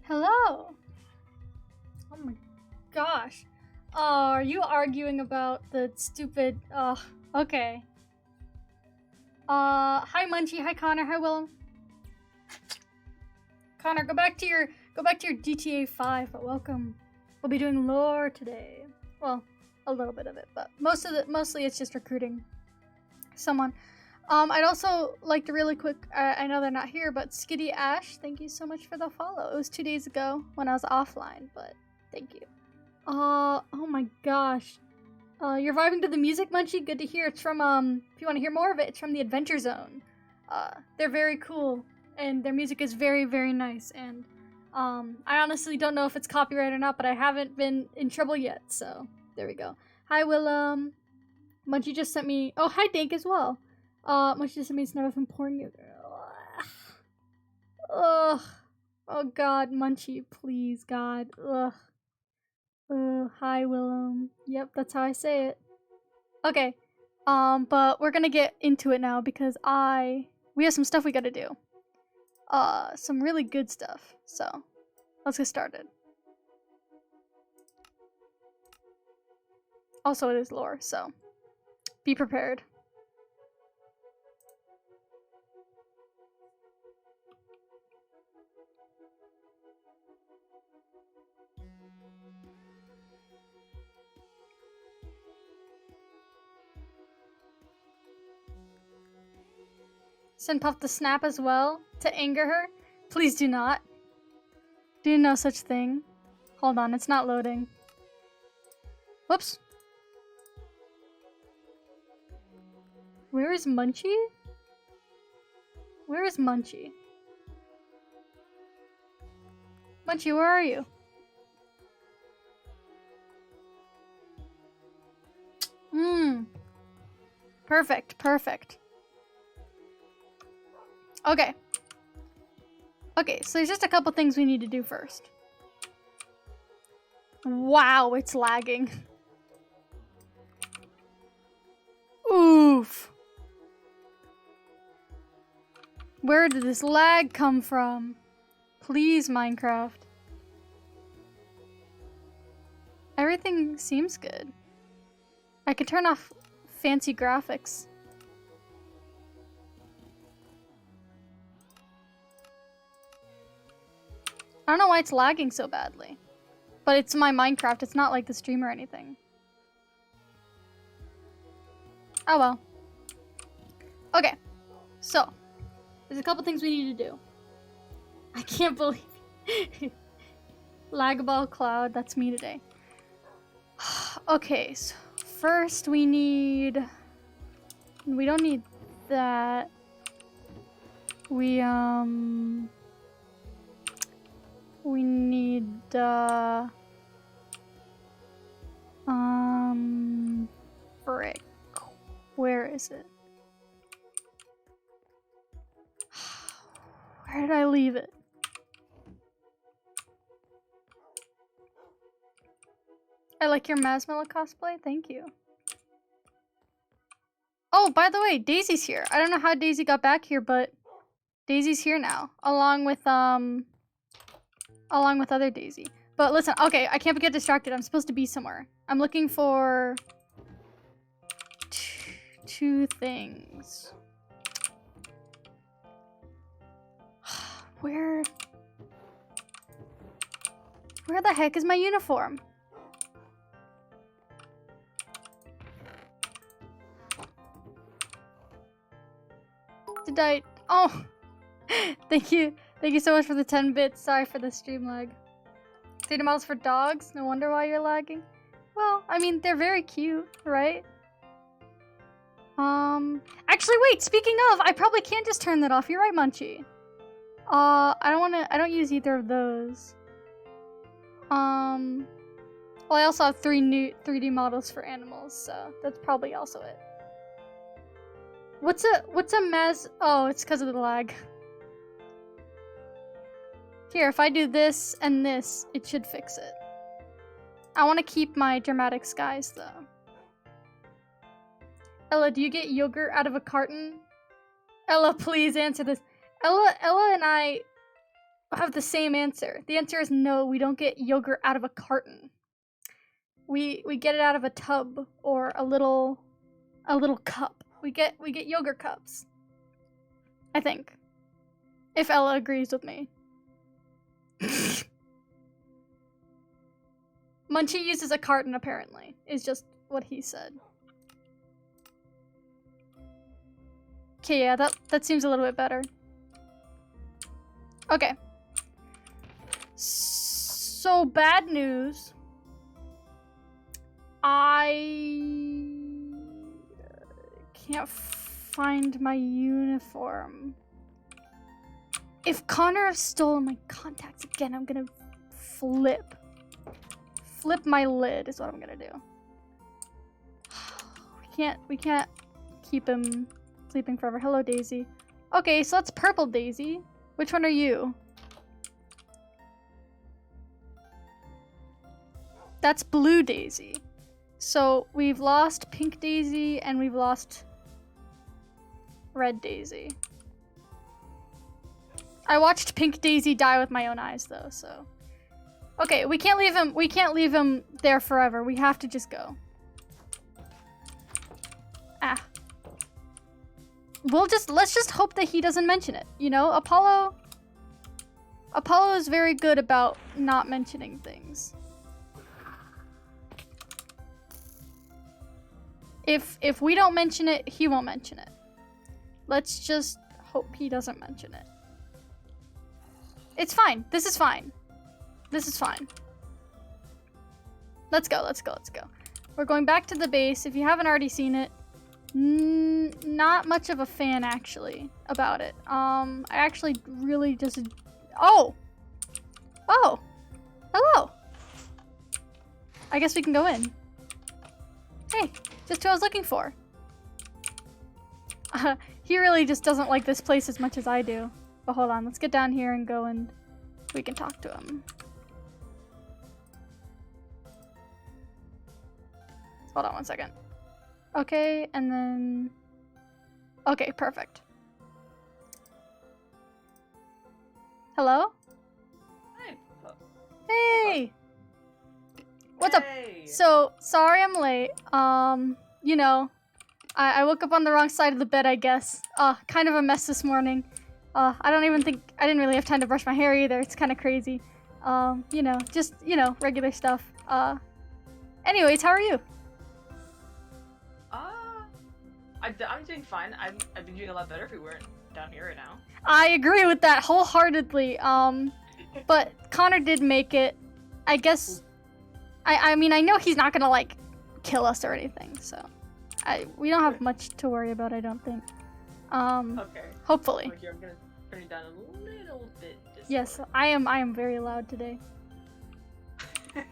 Hello! Oh my gosh. Are you arguing about the stupid... okay. Hi Munchie, hi Connor, hi Willem. Connor, go back to your GTA 5, but welcome. We'll be doing lore today. Well, a little bit of it, but mostly it's just recruiting someone. I'd also like to really quick, I know they're not here, but Skitty Ash, thank you so much for the follow. It was 2 days ago when I was offline, but thank you. Oh my gosh. You're vibing to the music, Munchie? Good to hear. It's from, if you want to hear more of it, it's from the Adventure Zone. They're very cool, and their music is very, very nice, and, I honestly don't know if it's copyright or not, but I haven't been in trouble yet, so there we go. Hi, Willem. Munchie just sent me, oh, hi, Dink as well. Munchie just sent me a snap of him pouring it. Ugh. Oh, God, Munchie, please, God. Ugh. Hi, Willem. Yep, that's how I say it. Okay, but we're gonna get into it now because we have some stuff we gotta do. Some really good stuff, so let's get started. Also, it is lore, so be prepared. Send Puff the snap as well to anger her. Please do not. Do no such thing. Hold on, it's not loading. Whoops. Where is Munchie? Where is Munchie? Munchie, where are you? Perfect, perfect. Okay. Okay, so there's just a couple things we need to do first. Wow, it's lagging. Oof. Where did this lag come from? Please, Minecraft. Everything seems good. I can turn off fancy graphics. I don't know why it's lagging so badly. But it's my Minecraft, it's not like the stream or anything. Oh well. Okay, so there's a couple things we need to do. I can't believe it. Lagball Cloud, that's me today. Okay, so first we don't need that. We need frick. Where is it? Where did I leave it? I like your Marshmallow cosplay, thank you. Oh, by the way, Daisy's here. I don't know how Daisy got back here, but Daisy's here now, along with other Daisy. But listen, okay, I can't get distracted. I'm supposed to be somewhere. I'm looking for two things. Where the heck is my uniform? Did I? Oh, thank you so much for the 10 bits. Sorry for the stream lag. 3D models for dogs? No wonder why you're lagging. Well, I mean, they're very cute, right? Actually, wait, speaking of, I probably can't just turn that off. You're right, Munchie. I don't use either of those. Well, I also have 3 new 3D models for animals, so that's probably also it. What's a mez? Oh, it's because of the lag. Here, if I do this and this, it should fix it. I want to keep my dramatic skies, though. Ella, do you get yogurt out of a carton? Ella, please answer this. Ella and I have the same answer. The answer is no, we don't get yogurt out of a carton. We get it out of a tub or a little cup. We get yogurt cups. I think. If Ella agrees with me. Munchie uses a carton apparently, is just what he said. Okay, yeah, that seems a little bit better. Okay. So, bad news. I can't find my uniform. If Connor has stolen my contacts again, I'm gonna flip. Flip my lid is what I'm gonna do. We can't keep him sleeping forever. Hello, Daisy. Okay, so that's purple Daisy. Which one are you? That's blue Daisy. So we've lost pink Daisy and we've lost red Daisy. I watched pink Daisy die with my own eyes though, so. Okay, we can't leave him there forever. We have to just go. Ah. Let's just hope that he doesn't mention it. You know, Apollo is very good about not mentioning things. If we don't mention it, he won't mention it. Let's just hope he doesn't mention it. It's fine. This is fine. This is fine. Let's go, let's go, let's go. We're going back to the base. If you haven't already seen it, not much of a fan, actually, about it. I actually really just... Oh! Oh! Hello! I guess we can go in. Hey, just who I was looking for. He really just doesn't like this place as much as I do. But hold on, let's get down here and go and we can talk to him. Hold on one second. Okay, and then... Okay, perfect. Hello? Hi. Hey! What's Hey. up? So, sorry I'm late. You know, I woke up on the wrong side of the bed, I guess. Kind of a mess this morning. I didn't really have time to brush my hair either. It's kind of crazy. You know, just, regular stuff. Anyways, how are you? I'm doing fine. I'd be doing a lot better if we weren't down here right now. I agree with that wholeheartedly. But Connor did make it. I guess, I mean, I know he's not gonna, like, kill us or anything, so. We don't have much to worry about, I don't think. Okay. Hopefully. Over here, I'm gonna turn it down a little bit. Yes, I am very loud today. Okay,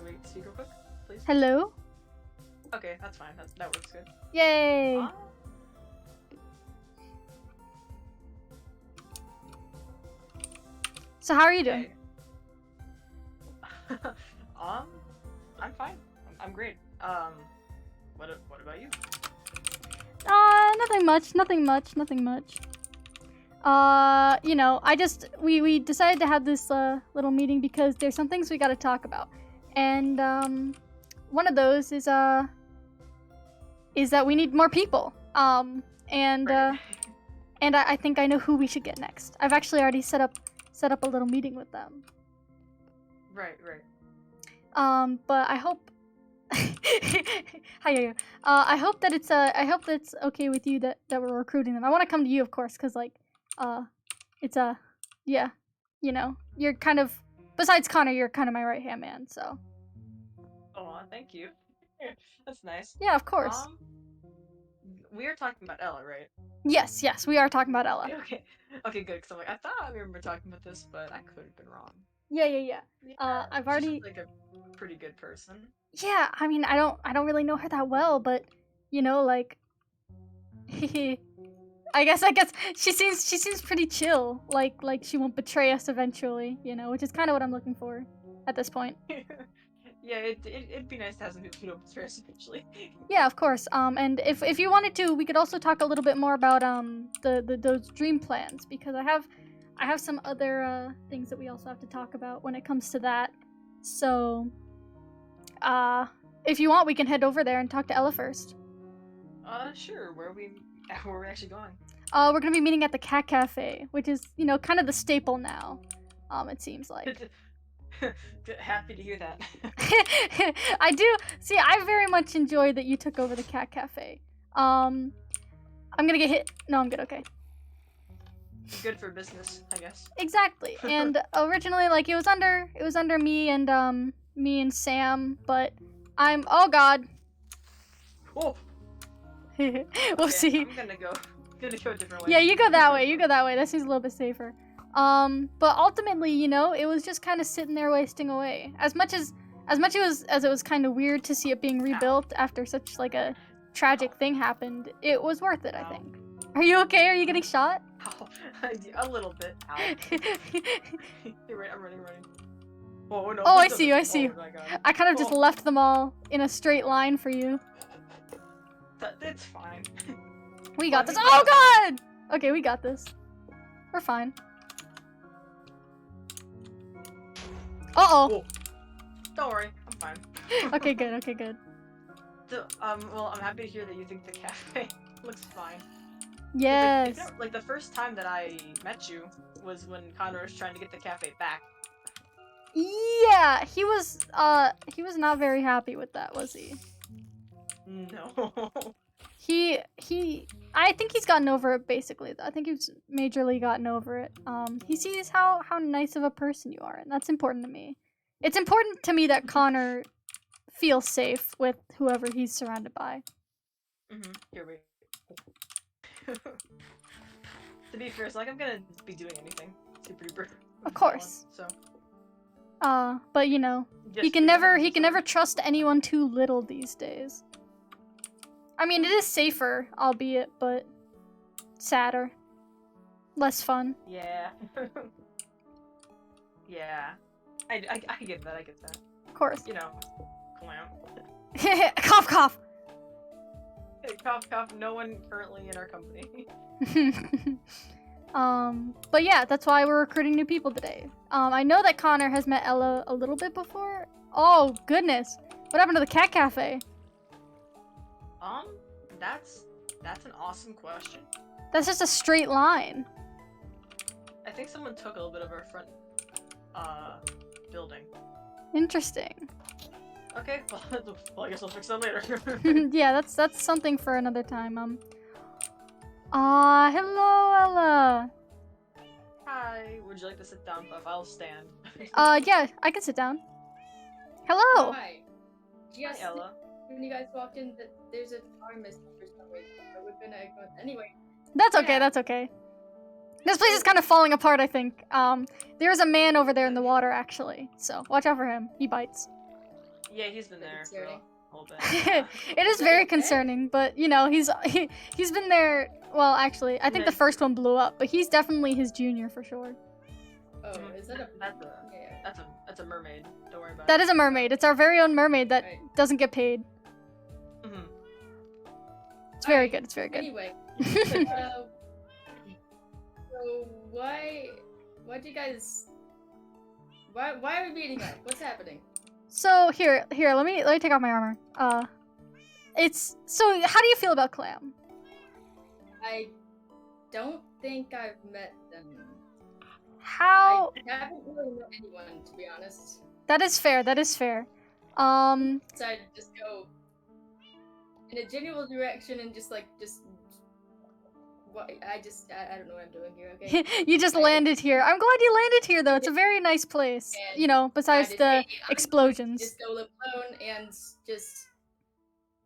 wait, speak real quick, please. Hello? Okay, that's fine. That works good. Yay! So how are you doing? Okay. I'm fine. I'm great. What about you? Nothing much. You know, we decided to have this little meeting because there's some things we gotta talk about. And one of those is that we need more people. And I think I know who we should get next. I've actually already set up a little meeting with them. Right. But I hope Hi. I hope that it's okay with you that we're recruiting them. I want to come to you, of course, because like it's yeah, you know, you're kind of, besides Connor, you're kind of my right hand man, so. Oh, thank you. That's nice. Yeah, of course. We are talking about Ella, right? Yes, we are talking about Ella. Okay, good. Cause I'm like, I thought I remember talking about this, but I could have been wrong. Yeah. I've already. She's like a pretty good person. Yeah, I mean, I don't really know her that well, but you know, like, I guess she seems pretty chill. Like she won't betray us eventually, you know, which is kind of what I'm looking for at this point. Yeah, it'd be nice to have some people who don't betray us eventually. Yeah, of course. And if you wanted to, we could also talk a little bit more about those dream plans, because I have some other things that we also have to talk about when it comes to that. So, if you want, we can head over there and talk to Ella first. Sure. Where are we actually going? We're gonna be meeting at the Cat Cafe, which is, you know, kind of the staple now. It seems like. Happy to hear that. I do. See, I very much enjoy that you took over the Cat Cafe. I'm gonna get hit. No, I'm good. Okay. Good for business, I guess. Exactly. And originally, like, it was under me and Sam, but oh god. Oh. We'll see. I'm gonna go a different way. Yeah, you go that way. That seems a little bit safer. But ultimately, you know, it was just kind of sitting there wasting away. As much as it was kind of weird to see it being rebuilt after such like a tragic thing happened, it was worth it, I think. Are you okay? Are you getting shot? Ow. A little bit. Ow. You're right, I'm running. Oh, no. Oh, I see you. Oh, my God. I kind of just left them all in a straight line for you. It's fine. We got this. Oh god! Okay, we got this. We're fine. Uh-oh. Don't worry, I'm fine. Okay, good. So, well, I'm happy to hear that you think the cafe looks fine. Yes. Like, the first time that I met you was when Connor was trying to get the cafe back. Yeah, he was not very happy with that, was he? No. I think he's gotten over it, basically. I think he's majorly gotten over it. He sees how nice of a person you are, and that's important to me. It's important to me that Connor feels safe with whoever he's surrounded by. Here we go. To be fair, it's not like I'm gonna be doing anything super duper. Of course. So. But you know, he can never trust anyone too little these days. I mean, it is safer, albeit, but sadder. Less fun. Yeah. Yeah. I get that, I get that. Of course. You know, clown. Cough, cough! Hey, cough, cough, no one currently in our company. But yeah, that's why we're recruiting new people today. I know that Connor has met Ella a little bit before. Oh, goodness. What happened to the cat cafe? That's an awesome question. That's just a straight line. I think someone took a little bit of our front, building. Interesting. Okay, well, I guess I'll fix that later. Yeah, that's something for another time. Hello, Ella. Hi, would you like to sit down, Puff? I'll stand. Yeah, I can sit down. Hello. Hi. Yes, Hi, Ella. when you guys walked in, that there's a car missing for some reason, but we're gonna ignore that. Anyway. That's okay, Yeah. that's okay. This place is kind of falling apart, I think. There's a man over there in the water, actually. So, watch out for him. He bites. Yeah, he's been there for a Concerning. whole bit. Yeah. It is that very okay? concerning, but, you know, he's been there... Well, actually, I think the first one blew up, but he's definitely his junior for sure. Oh, is that a... That's a mermaid. Don't worry about That it. is a mermaid. It's our very own mermaid that Right. doesn't get paid. Mhm. It's very Alright, good, it's very good. Anyway. So, why'd you guys... Why are we meeting up? What's happening? So, here, let me take off my armor. So, how do you feel about Clam? I don't think I've met them. How... I haven't really met anyone, to be honest. That is fair, that is fair. Decided to just go in a general direction and just what I don't know what I'm doing here, okay? You just Like- landed here. I'm glad you landed here, though. It's a very nice place. And You know, besides decided, the hey, I'm going to explosions. just go live alone and just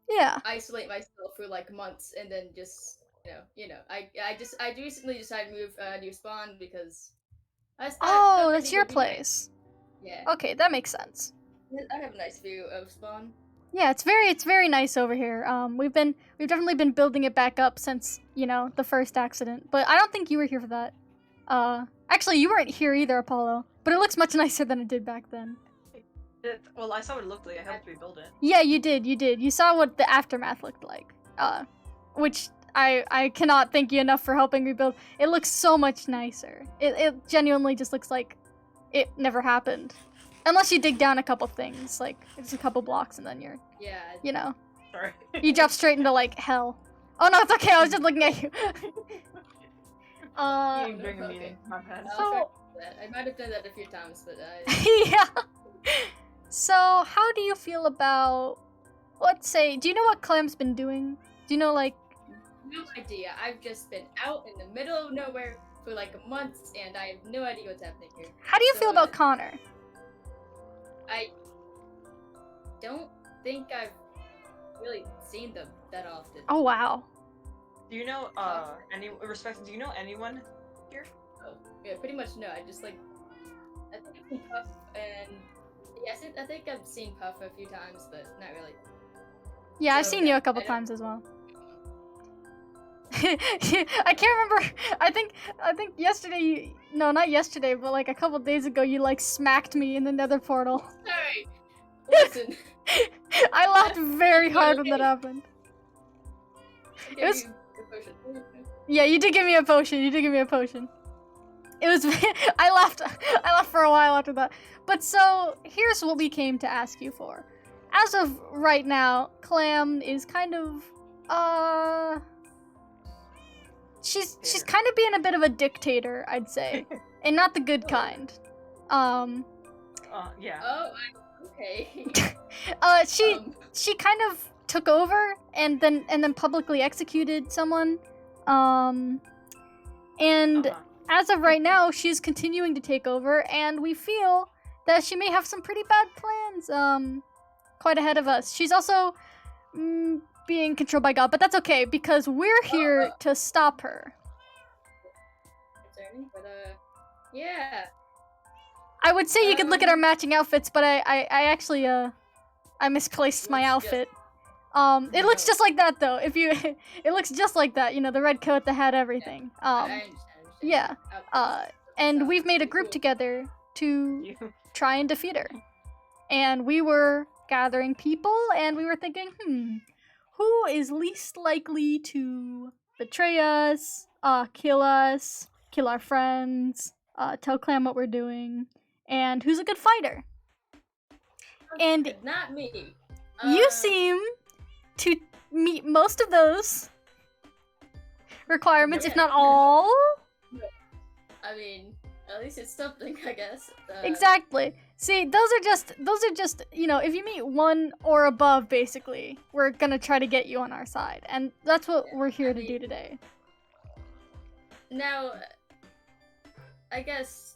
Yeah. isolate myself for like months and then just I recently decided to move new spawn because I Oh, I that's think your it would be nice. place. Yeah, Okay, that makes sense. I have a nice view of spawn. Yeah, it's very nice over here. We've definitely been building it back up since, you know, the first accident. But I don't think you were here for that. Actually, you weren't here either, Apollo. But it looks much nicer than it did back then. Well, I saw what it looked like. I helped rebuild it. Yeah, you did. You saw what the aftermath looked like. Which I cannot thank you enough for helping rebuild. It looks so much nicer. It genuinely just looks like it never happened. Unless you dig down a couple things, like just a couple blocks, and then you're, Yeah. you know, Sorry. you drop straight into like hell. Oh no, it's okay. I was just looking at you. You during a meeting. My bad. I'll So- start with that. I might have done that a few times, but Yeah. So, how do you feel about? Let's say, do you know what Clam's been doing? Do you know like? no idea. I've just been out in the middle of nowhere for like months, and I have no idea what's happening here. How do you So, feel about Connor? I don't think I've really seen them that often. Oh wow. Do you know, do you know anyone here? Oh, yeah, pretty much no. I just like, I think I've seen Puff, and yes, I think I've seen Puff a few times, but not really. Yeah, I've So, seen you yeah, a couple I don't- times as well. I can't remember. I think yesterday. No, not yesterday, but like a couple days ago, you like smacked me in the Nether portal. Sorry. Listen. I laughed very hard when that happened. I It was- gave you the potion. Yeah, you did give me a potion. It was. I laughed for a while after that. But so here's what we came to ask you for. As of right now, Clam is kind of she's kind of being a bit of a dictator, I'd say, and not the good kind. Yeah. Oh, okay. She Um, she kind of took over and then publicly executed someone. And as of right now, she's continuing to take over, and we feel that she may have some pretty bad plans quite ahead of us. She's also being controlled by God, but that's okay because we're here to stop her. But yeah. I would say you could look at our matching outfits, but I actually I misplaced my outfit. It looks just like that though. If you, it looks just like that. You know, the red coat, the hat, everything. I understand. Yeah. And we've made a group together to try and defeat her. And we were gathering people, and we were thinking, who is least likely to betray us, kill our friends, tell Clam what we're doing, and who's a good fighter? And not me. You seem to meet most of those requirements, if not all. I mean, at least it's something, I guess. Exactly. See, those are just, you know, if you meet one or above, basically, we're gonna try to get you on our side, and that's what we're here to do today. Now, I guess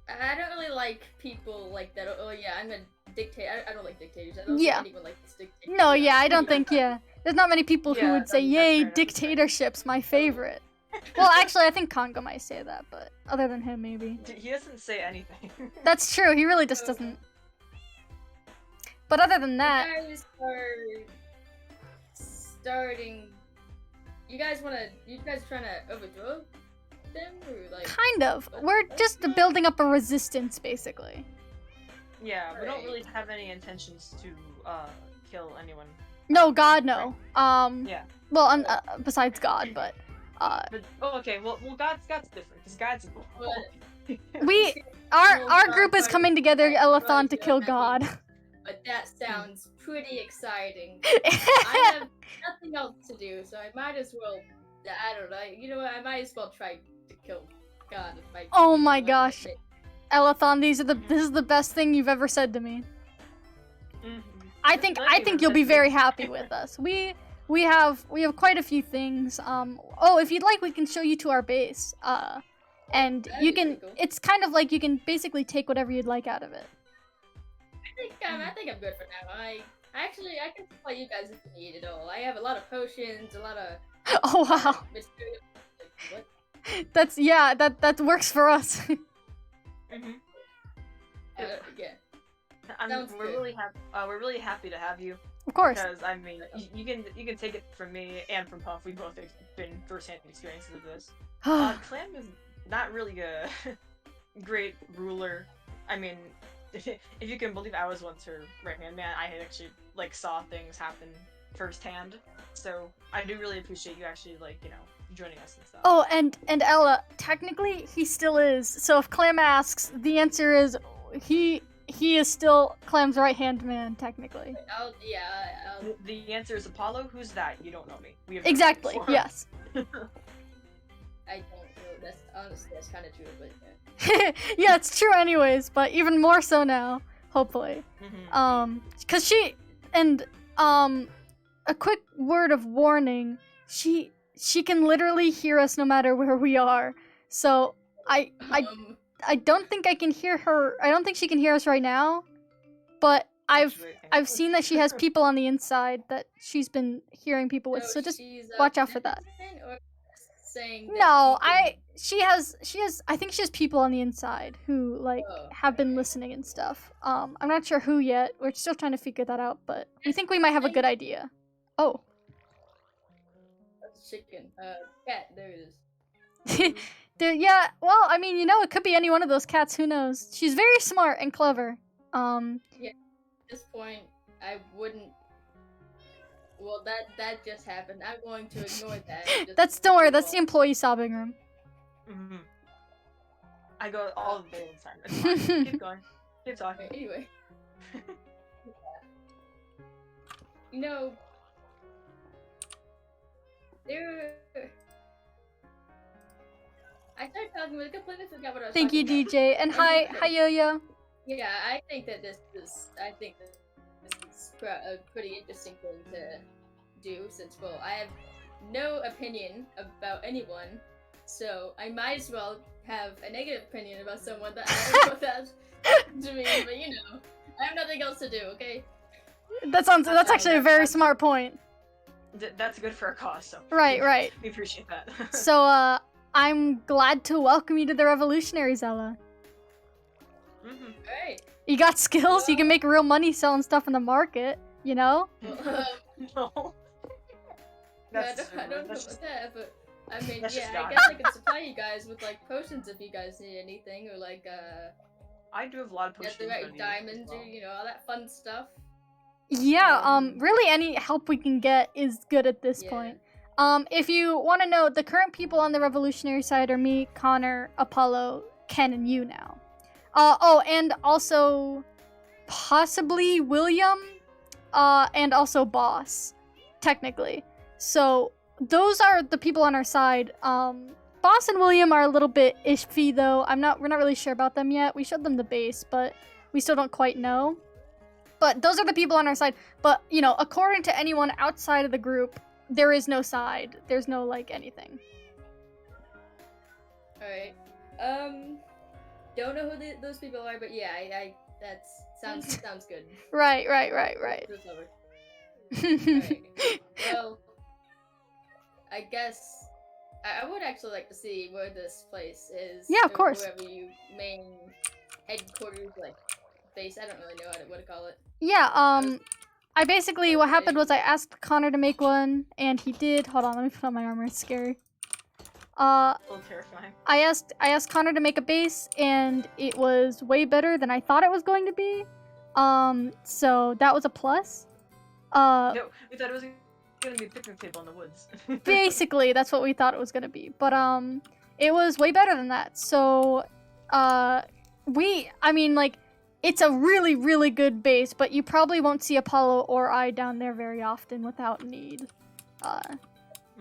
I don't really like people like that. Oh yeah, I'm a dictator. I don't like dictators. I don't think anyone likes dictators. No, yeah, I don't think, there's not many people who would say, yay, dictatorship's my favorite. Well, actually, I think Congo might say that, but other than him, maybe. He doesn't say anything. That's true, he really just doesn't. But other than that... You guys are starting... You guys trying to overthrow them? Or like... Kind of. We're just building up a resistance, basically. Yeah, we don't really have any intentions to, kill anyone. No, God, no. Yeah. Well, besides God, but... okay, well, God's different, because God's Our group is coming together, Elathon, to kill God. But that sounds pretty exciting. I have nothing else to do, so I might as well, I don't know, you know what, I might as well try to kill God if I... Oh my gosh. Elathon, this is the best thing you've ever said to me. I think you'll be very happy with us. We have quite a few things. Oh, if you'd like, we can show you to our base. And you can. Cool. It's kind of like you can basically take whatever you'd like out of it. I think I'm good for now. I can supply you guys if you need it all. I have a lot of potions, a lot of. Oh wow. What? That works for us. Yeah. We're really happy to have you. Of course. Because I mean, you can take it from me and from Puff. We both have been first-hand experiences of this. Clam is not really a great ruler. I mean, if you can believe, I was once her right-hand man. I had actually saw things happen firsthand. So I do really appreciate you actually joining us and stuff. Oh, and Ella, technically he still is. So if Clam asks, the answer is he is still Clam's right-hand man, technically. The answer is Apollo. Who's that? You don't know me. We have exactly. Yes. I don't know. That's kind of true, but yeah. Yeah, it's true anyways, but even more so now, hopefully. Cause she and a quick word of warning, she can literally hear us no matter where we are. So I don't think I can hear her. I don't think she can hear us right now, but I've seen that she has people on the inside that she's been hearing people with. So just watch out for that. No, she has I think she has people on the inside who have been listening and stuff. I'm not sure who yet. We're still trying to figure that out, but we think we might have a good idea. Oh. That's a chicken. Cat, there it is. Yeah, well, I mean, it could be any one of those cats, who knows? She's very smart and clever. Yeah, at this point, I wouldn't... Well, that just happened. I'm going to ignore that. Don't worry, that's the employee sobbing room. I go all the way inside. It's fine. Keep going. Keep talking. Anyway. I started talking, but I completely forgot what I was Thank you, talking DJ. And hi, Yo-Yo. Yeah, I think that this is it's a pretty interesting thing to do, since, well, I have no opinion about anyone, so I might as well have a negative opinion about someone that I don't know what that to me, but you know, I have nothing else to do, okay? That's actually a very smart point. That's good for a cause, so. Right. We appreciate that. So, I'm glad to welcome you to the Revolutionary, Zella. Alright. You got skills, you can make real money selling stuff in the market, you know? No. I don't know about that, but I mean, That's just yeah, I God. guess I could supply you guys with, like, potions if you guys need anything, or, like, I do have a lot of get potions. the right ready diamonds, as well. or, you know, all that fun stuff. Yeah, really any help we can get is good at this point. If you want to know, the current people on the Revolutionary side are me, Connor, Apollo, Ken, and you now. Oh, and also possibly William, and also Boss, technically. So those are the people on our side. Boss and William are a little bit iffy though. We're not really sure about them yet. We showed them the base, but we still don't quite know. But those are the people on our side. But, you know, according to anyone outside of the group, there is no side. There's no, like, anything. Alright. Don't know who those people are, but yeah, that sounds good. Right. That's over. Alright. Well, I guess I would actually like to see where this place is. Yeah, of course. Wherever you main headquarters, like, base. I don't really know what to call it. Yeah, I basically, what happened was I asked Connor to make one, and he did. Hold on, let me put on my armor, it's scary. A little terrifying. I asked Connor to make a base, and it was way better than I thought it was going to be. So that was a plus. No, we thought it was gonna be a picnic table in the woods. Basically, that's what we thought it was gonna be. But, it was way better than that. So, I mean, like, it's a really, really good base, but you probably won't see Apollo or I down there very often without need.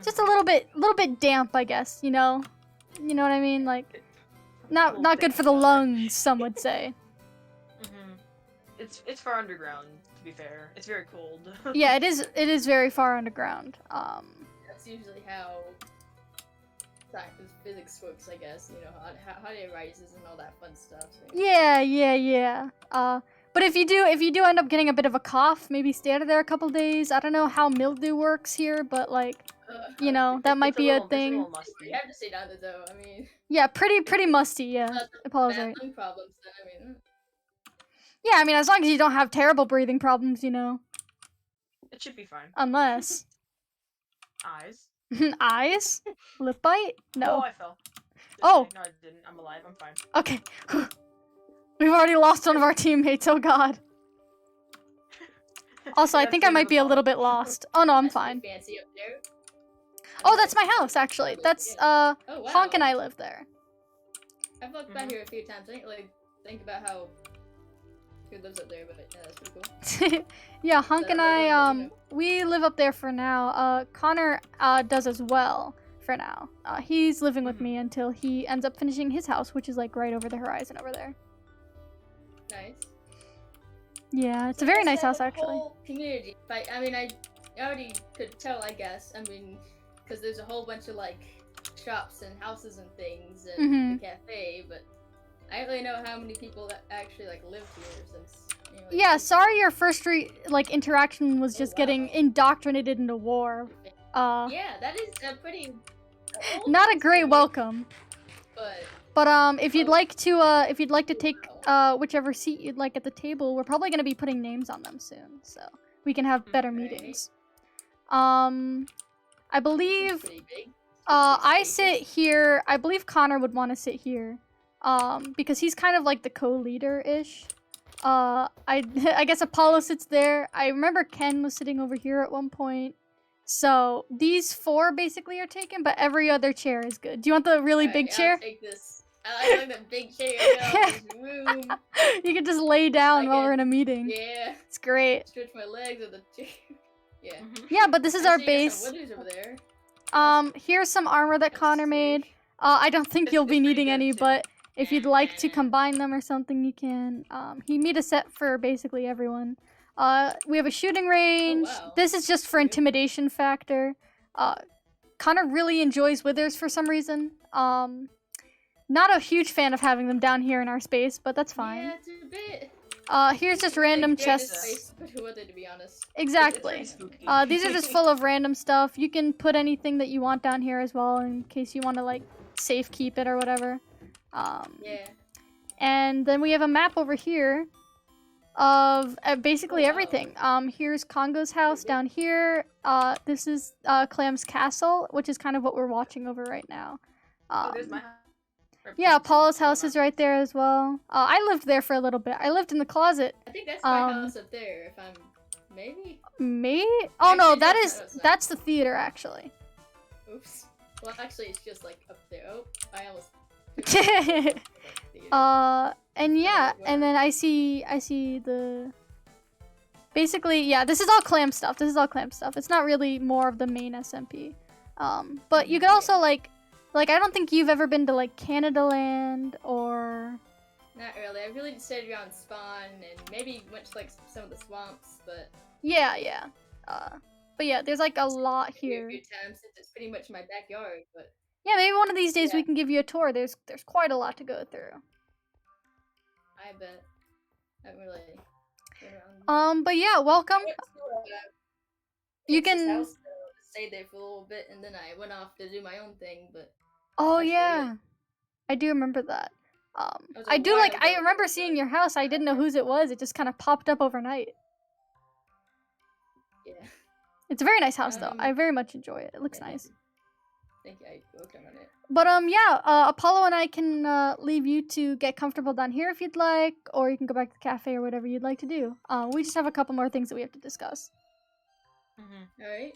Just a little bit damp, I guess, you know? You know what I mean? Like, not good for the lungs, some would say. It's far underground, to be fair. It's very cold. Yeah, it is very far underground. That's usually how physics works, I guess. You know, how it rises and all that fun stuff. So. Yeah. But if you do end up getting a bit of a cough, maybe stay out of there a couple days. I don't know how mildew works here, but like, you know, that might be a thing. We have to stay down there though. I mean. Yeah, pretty musty. Yeah, Apollo's right. Problems, then, I mean. Yeah, I mean, as long as you don't have terrible breathing problems, you know. It should be fine. Unless. Eyes. Eyes? Lip bite? No. Oh, I fell. Oh. No, I didn't. I'm alive. I'm fine. Okay. We've already lost one of our teammates. Oh god. Also, I think I might be a little bit lost. Oh no, I'm fine. Fancy up there. Oh, that's my house actually. That's Oh, wow. Honk and I live there. I've looked back here a few times. I didn't really think about how who lives up there, but yeah, that's pretty cool. Yeah, Honk and I we live up there for now. Connor does as well for now. He's living with me until he ends up finishing his house, which is like right over the horizon over there. Nice. Yeah, it's a very nice house actually. Whole community. But I mean, I already could tell, I guess. I mean, because there's a whole bunch of like shops and houses and things and the cafe, but I don't really know how many people that actually like live here since. You know, like, yeah, sorry your first interaction was just getting indoctrinated into war. Yeah, that is a pretty. Not a great welcome. But if you'd like to take whichever seat you'd like at the table, we're probably gonna be putting names on them soon, so we can have better meetings. I believe I sit here. I believe Connor would want to sit here, because he's kind of like the co-leader-ish. I guess Apollo sits there. I remember Ken was sitting over here at one point. So these four basically are taken, but every other chair is good. Do you want the really big chair? I'll take this. I like the big chair. Room. You can just lay down while we're in a meeting. Yeah. It's great. Stretch my legs on the chair. Yeah. Yeah, but this is our base. Some woodies over there. Here's some armor that Connor made. I don't think you'll be needing any, but if you'd like to combine them or something, you can. He made a set for basically everyone. We have a shooting range. wow. This is just for intimidation factor. Connor really enjoys withers for some reason. Not a huge fan of having them down here in our space, but that's fine. Yeah, it's a bit. Here's just random Like, they're chests. just space, but who are they, to be honest? Exactly. It's pretty spooky. These are just full of random stuff. You can put anything that you want down here as well in case you want to like safe keep it or whatever. Yeah. And then we have a map over here of basically Oh, wow. everything. Here's Congo's house down here. This is Clam's castle, which is kind of what we're watching over right now. Oh, there's my house. Yeah, Paula's house is right there as well. I lived there for a little bit. I lived in the closet. I think that's my house up there, if I'm... Maybe? Me? Oh no, Actually, that no, is no, it's not. that's the theater actually. Oops. Well, actually, it's just, like, up there. Oh, I almost... And yeah, and then I see the basically, yeah, this is all Clam stuff. This is all Clam stuff. It's not really more of the main SMP. But you could also like I don't think you've ever been to like Canada Land or Not really. I really just stayed around Spawn and maybe went to, like, some of the swamps, but... yeah. But yeah, there's like a lot maybe here. a good time since it's pretty much my backyard, but... Yeah, maybe one of these days we Yeah. can give you a tour. There's quite a lot to go through. I bet. I haven't really been around. But yeah, welcome. I went to, You Texas can- house, stayed there for a little bit, and then I went off to do my own thing, but... Oh Actually, yeah, I do remember that. was a I do while like. I ago, remember but- seeing your house. I didn't know whose it was. It just kind of popped up overnight. Yeah. It's a very nice house though. Um, I very much enjoy it. It looks thank nice. you. Thank you, I worked on it. But yeah. Apollo and I can leave you to get comfortable down here if you'd like, or you can go back to the cafe or whatever you'd like to do. We just have a couple more things that we have to discuss. Mm-hmm. Alright.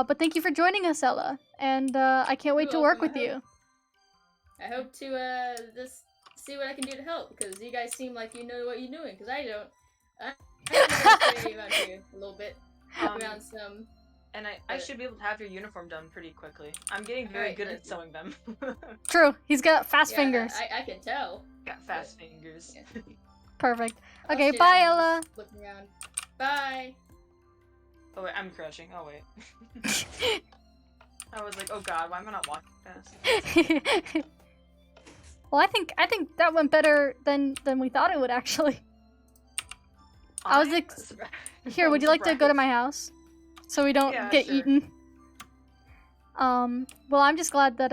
But thank you for joining us, Ella, and I can't wait to You're work welcome, with I you. I hope to, just see what I can do to help, because you guys seem like you know what you're doing, because I don't. I'm stay around here a little bit, around some... And I should be able to have your uniform done pretty quickly. I'm getting very Alright, good thank at you. sewing them. True. He's got fast Yeah, fingers. I can tell. Got fast fingers. Yeah. Perfect. I'll Okay, see bye, you. Ella. Just looking around. Bye. Oh wait, I'm crashing. Oh wait. I was like, oh god, why am I not walking fast? Well, I think that went better than we thought it would actually. I was Here, would you like to go to my house, so we don't Yeah, get sure. eaten? Well, I'm just glad that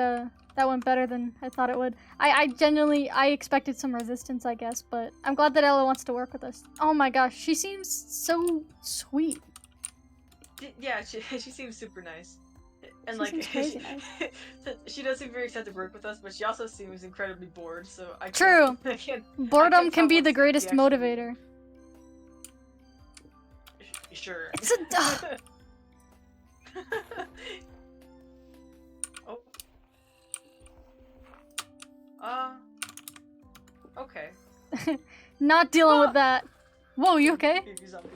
that went better than I thought it would. I genuinely expected some resistance, I guess, but I'm glad that Ella wants to work with us. Oh my gosh, she seems so sweet. Yeah, she seems super nice. And She like, seems crazy nice. she does seem very excited to work with us, but she also seems incredibly bored. So I True. can't, I can't, Boredom can't can tell be what's the greatest actual- motivator. Sure. It's a Oh. Okay. not dealing with that. Whoa, you okay? Baby zombie.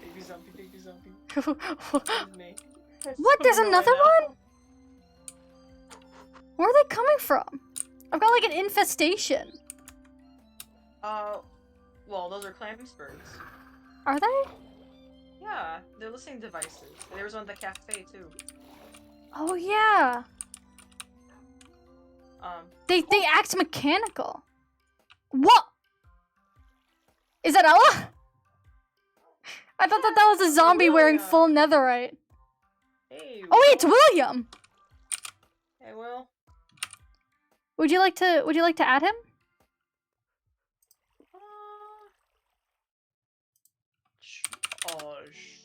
Baby zombie. Baby zombie. What? This is me. There's So another annoyed one? Where are they coming from? I've got like an infestation. now. Well, those are Clamsburgs. Are they? Yeah, they're listening devices. There was one at the cafe too. Oh yeah. They act mechanical. What? Is that Ella? I thought that was a zombie wearing full netherite. Hey. Oh wait, it's Will. William. Hey, Will. Would you like to add him?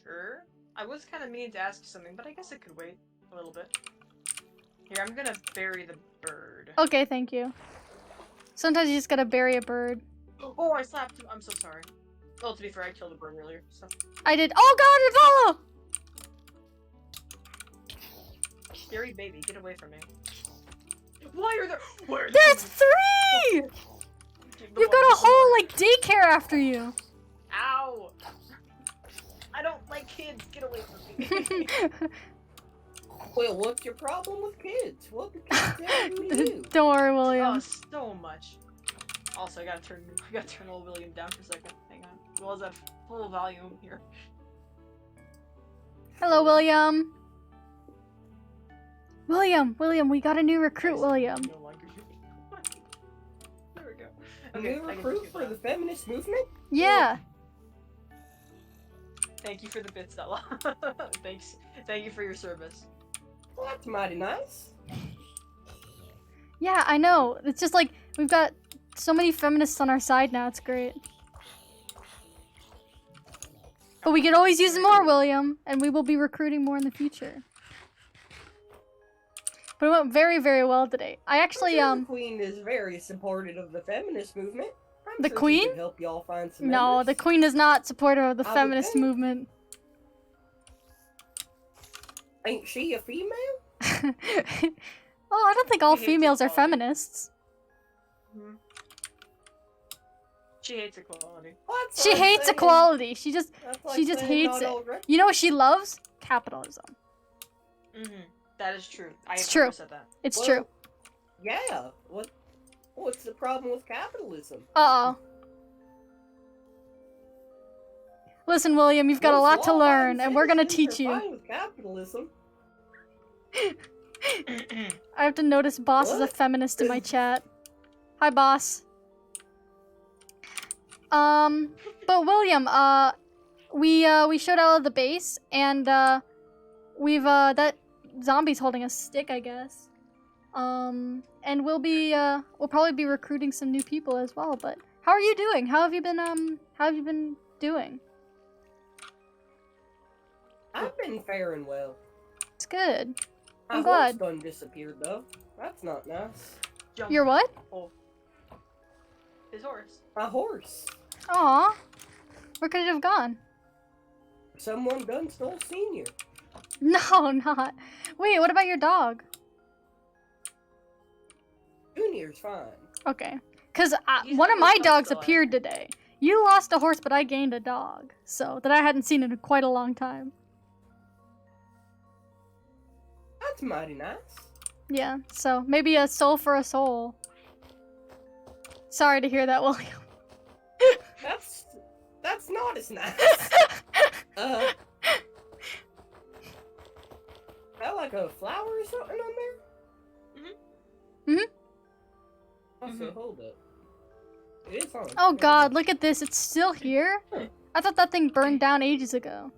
Sure. I was kind of meaning to ask you something, but I guess it could wait a little bit. Here, I'm gonna bury the bird. Okay, thank you. Sometimes you just gotta bury a bird. Oh, I slapped him. I'm so sorry. Well, to be fair, I killed a bird earlier, so. I did. Oh god, Apollo! Scary baby, get away from me. Why are there? Where are they There's coming 3! from? You've got a whole like daycare after you. Ow! I don't like kids. Get away from me. Well, what's your problem with kids? What do kids ever do to you? Don't worry, Oh, William. so much. Also, I gotta turn old William down for a second. Hang on. well as at full volume here. Hello, William. William, we got a new recruit, William. No longer there we go. A Okay, new I can recruit take for that. the feminist movement? Yeah. Thank you for the bit, Stella. Thanks. Thank you for your service. Well, that's mighty nice. Yeah, I know. It's just like, we've got so many feminists on our side now, it's great. But we could always use more, William, and we will be recruiting more in the future. But it went very, very well today. I actually, The Queen is very supportive of the feminist movement. I'm The sure she Queen? could help y'all find some no, members. the Queen is not supportive of the I would feminist think. movement. Ain't she a female? Oh, I don't think all She hates females are equality. feminists. Mhm. She hates equality. Well, that's She like hates saying- equality. She just that's like she just saying hates not it. all re- You know what she loves? Capitalism. That is true. I It's have true. never said that. It's Well, true. Yeah. What's the problem with capitalism? Uh-oh. Listen, William, you've got a Most lot to learn, law-abiding and we're gonna citizens teach are you. fine with capitalism. I have to notice Boss is a What? feminist in my chat. Hi, Boss. But William, we showed out of the base, and we've that zombie's holding a stick, I guess. And we'll probably be recruiting some new people as well. But how are you doing? How have you been doing? I've been faring well. It's good. My I'm horse glad. done disappeared though. That's not nice. Jump. Your what? Oh. His horse. My horse. Aw. Where could it have gone? Someone done stole Senior. No, not. Wait, what about your dog? Junior's fine. Okay. Because He's one of the my most dogs docile. appeared today. You lost a horse, but I gained a dog. So, that I hadn't seen in quite a long time. That's mighty nice. Yeah, so maybe a soul for a soul. Sorry to hear that, William. That's not as nice. That like a flower or something on there? Mhm. Also, hold up. It is on. Oh god, look at this. It's still here? I thought that thing burned down ages ago.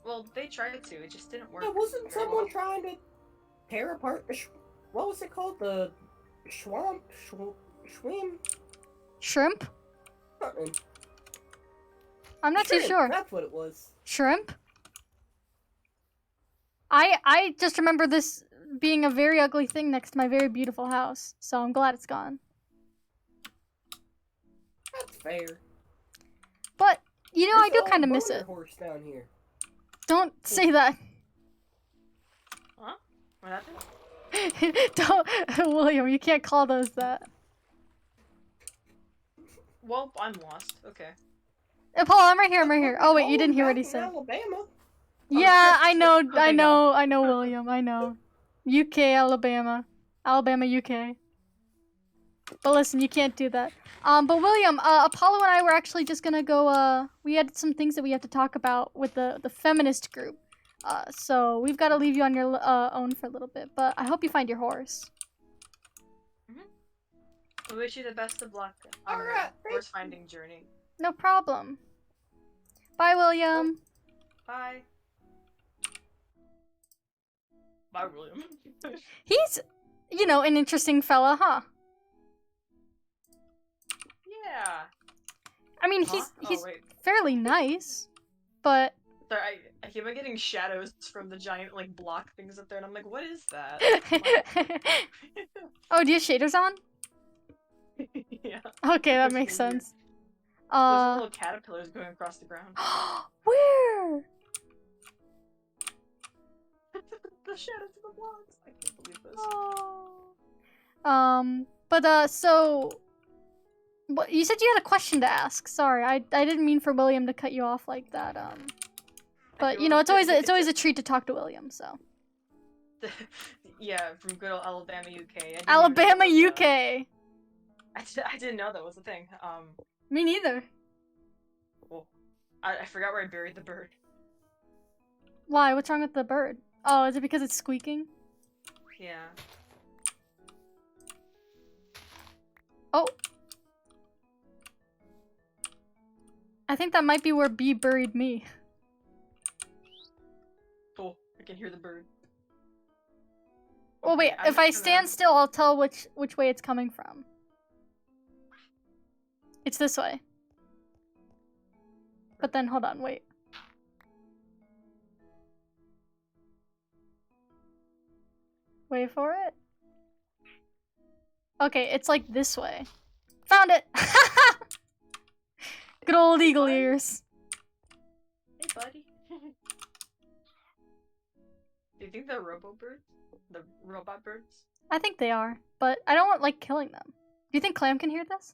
Well, they tried to. It just didn't work. Yeah, wasn't very someone well. trying to tear apart the what was it called? The swim? Shrimp? Something. I'm not too Shrimp, sure. That's what it was. Shrimp? I just remember this being a very ugly thing next to my very beautiful house, so I'm glad it's gone. That's fair. But, you know, I There's do a kind of old miss boner it. horse down here. Don't say that. Huh? What happened? Don't, William, you can't call those that. Well, I'm lost. Okay. Paul, I'm right here, I'm right here. Oh wait, you didn't hear what he Back in said. Alabama. Yeah, I know, Okay, I know, William, I know. UK, Alabama. Alabama, UK. But listen, you can't do that. But William, Apollo and I were actually just gonna go, we had some things that we have to talk about with the feminist group. So we've got to leave you on your own for a little bit, but I hope you find your horse. We wish you the best of luck on your Alright, horse finding journey. No problem. Bye, William. Bye. Bye, William. He's, you know, an interesting fella, huh? Yeah. I mean, Huh? he's Oh, wait. fairly nice, but Sorry, I keep on getting shadows from the giant, like, block things up there, and I'm like, what is that? oh, do you have shaders on? Yeah. Okay, that That's makes weird. sense. There's little caterpillars going across the ground. Where? The shadows of the blocks. I can't believe this. So, what, you said you had a question to ask. Sorry, I didn't mean for William to cut you off like that. But you know, it's always a treat to talk to William. So. Yeah, from good old Alabama, UK. I didn't even Alabama, know that UK. I didn't know that was a thing. Me neither. I forgot where I buried the bird. Why? What's wrong with the bird? Oh, is it because it's squeaking? Yeah. Oh. I think that might be where B buried me. Oh, I can hear the bird. Oh wait, Okay, I'm if I just stand gonna- still, I'll tell which way it's coming from. It's this way. But then, hold on, wait. Wait for it. Okay, it's like this way. Found it! Good old eagle ears. Hey, buddy. Do you think they're robo-birds? The robot birds? I think they are, but I don't like killing them. Do you think Clam can hear this?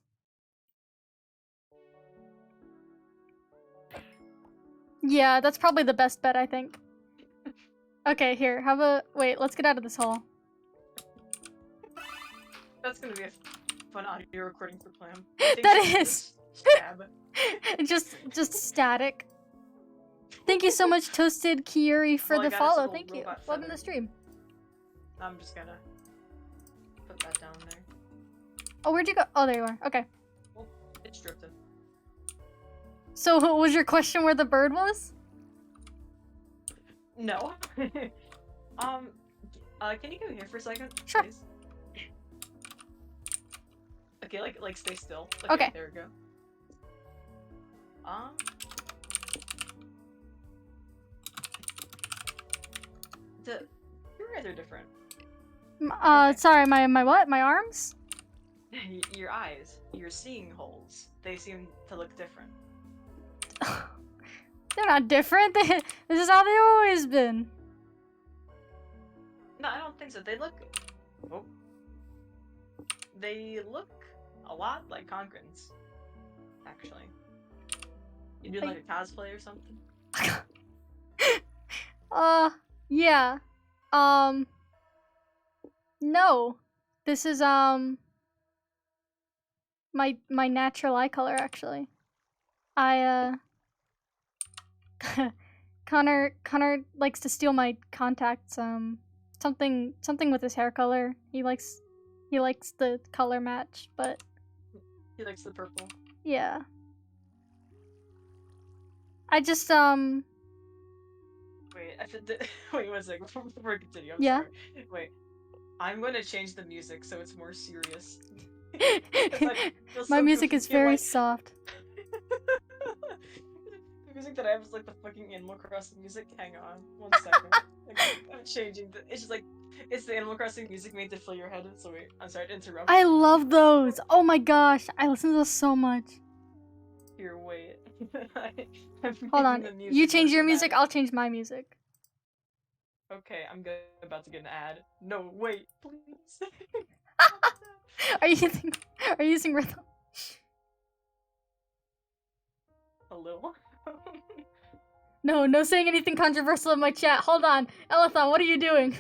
Yeah, that's probably the best bet, I think. Okay, here, how about... Wait, let's get out of this hole. That's gonna be a fun audio recording for Clam. That is! Stab. just static. Thank you so much, Toasted Kiuri, for Well, I the got his follow. little Thank you. robot Welcome to feather. the stream. I'm just gonna put that down there. Oh, where'd you go? Oh, there you are. Okay. Oh, it stripped him. So, what was your question where the bird was? No. Can you come here for a second? Sure. Please? Okay, like stay still. Okay. There we go. You're rather different. Okay. Sorry, my what? My arms? Your eyes, your seeing holes, they seem to look different. They're not different. This is how they've always been. No, I don't think so. They look... Oh. They look a lot like Conkrans, actually. You do like a cosplay or something? Yeah. No. This is, my natural eye color, actually. Connor likes to steal my contacts, something with his hair color. He likes the color match, but He likes the purple. yeah. I just, Wait, wait 1 second before I continue. I'm Yeah? sorry. Wait. I'm gonna change the music so it's more serious. my music is very soft. The music that I have is like the fucking Animal Crossing music. Hang on 1 second. I'm changing it's just like, it's the Animal Crossing music made to fill your head. So wait, I'm sorry to interrupt. I love those! Oh my gosh, I listen to those so much. Here, wait. Hold on, you change your music, I'll change my music. Okay, I'm about to get an ad. No, wait, please. Are you using rhythm? A little. No saying anything controversial in my chat. Hold on. Elathon, what are you doing?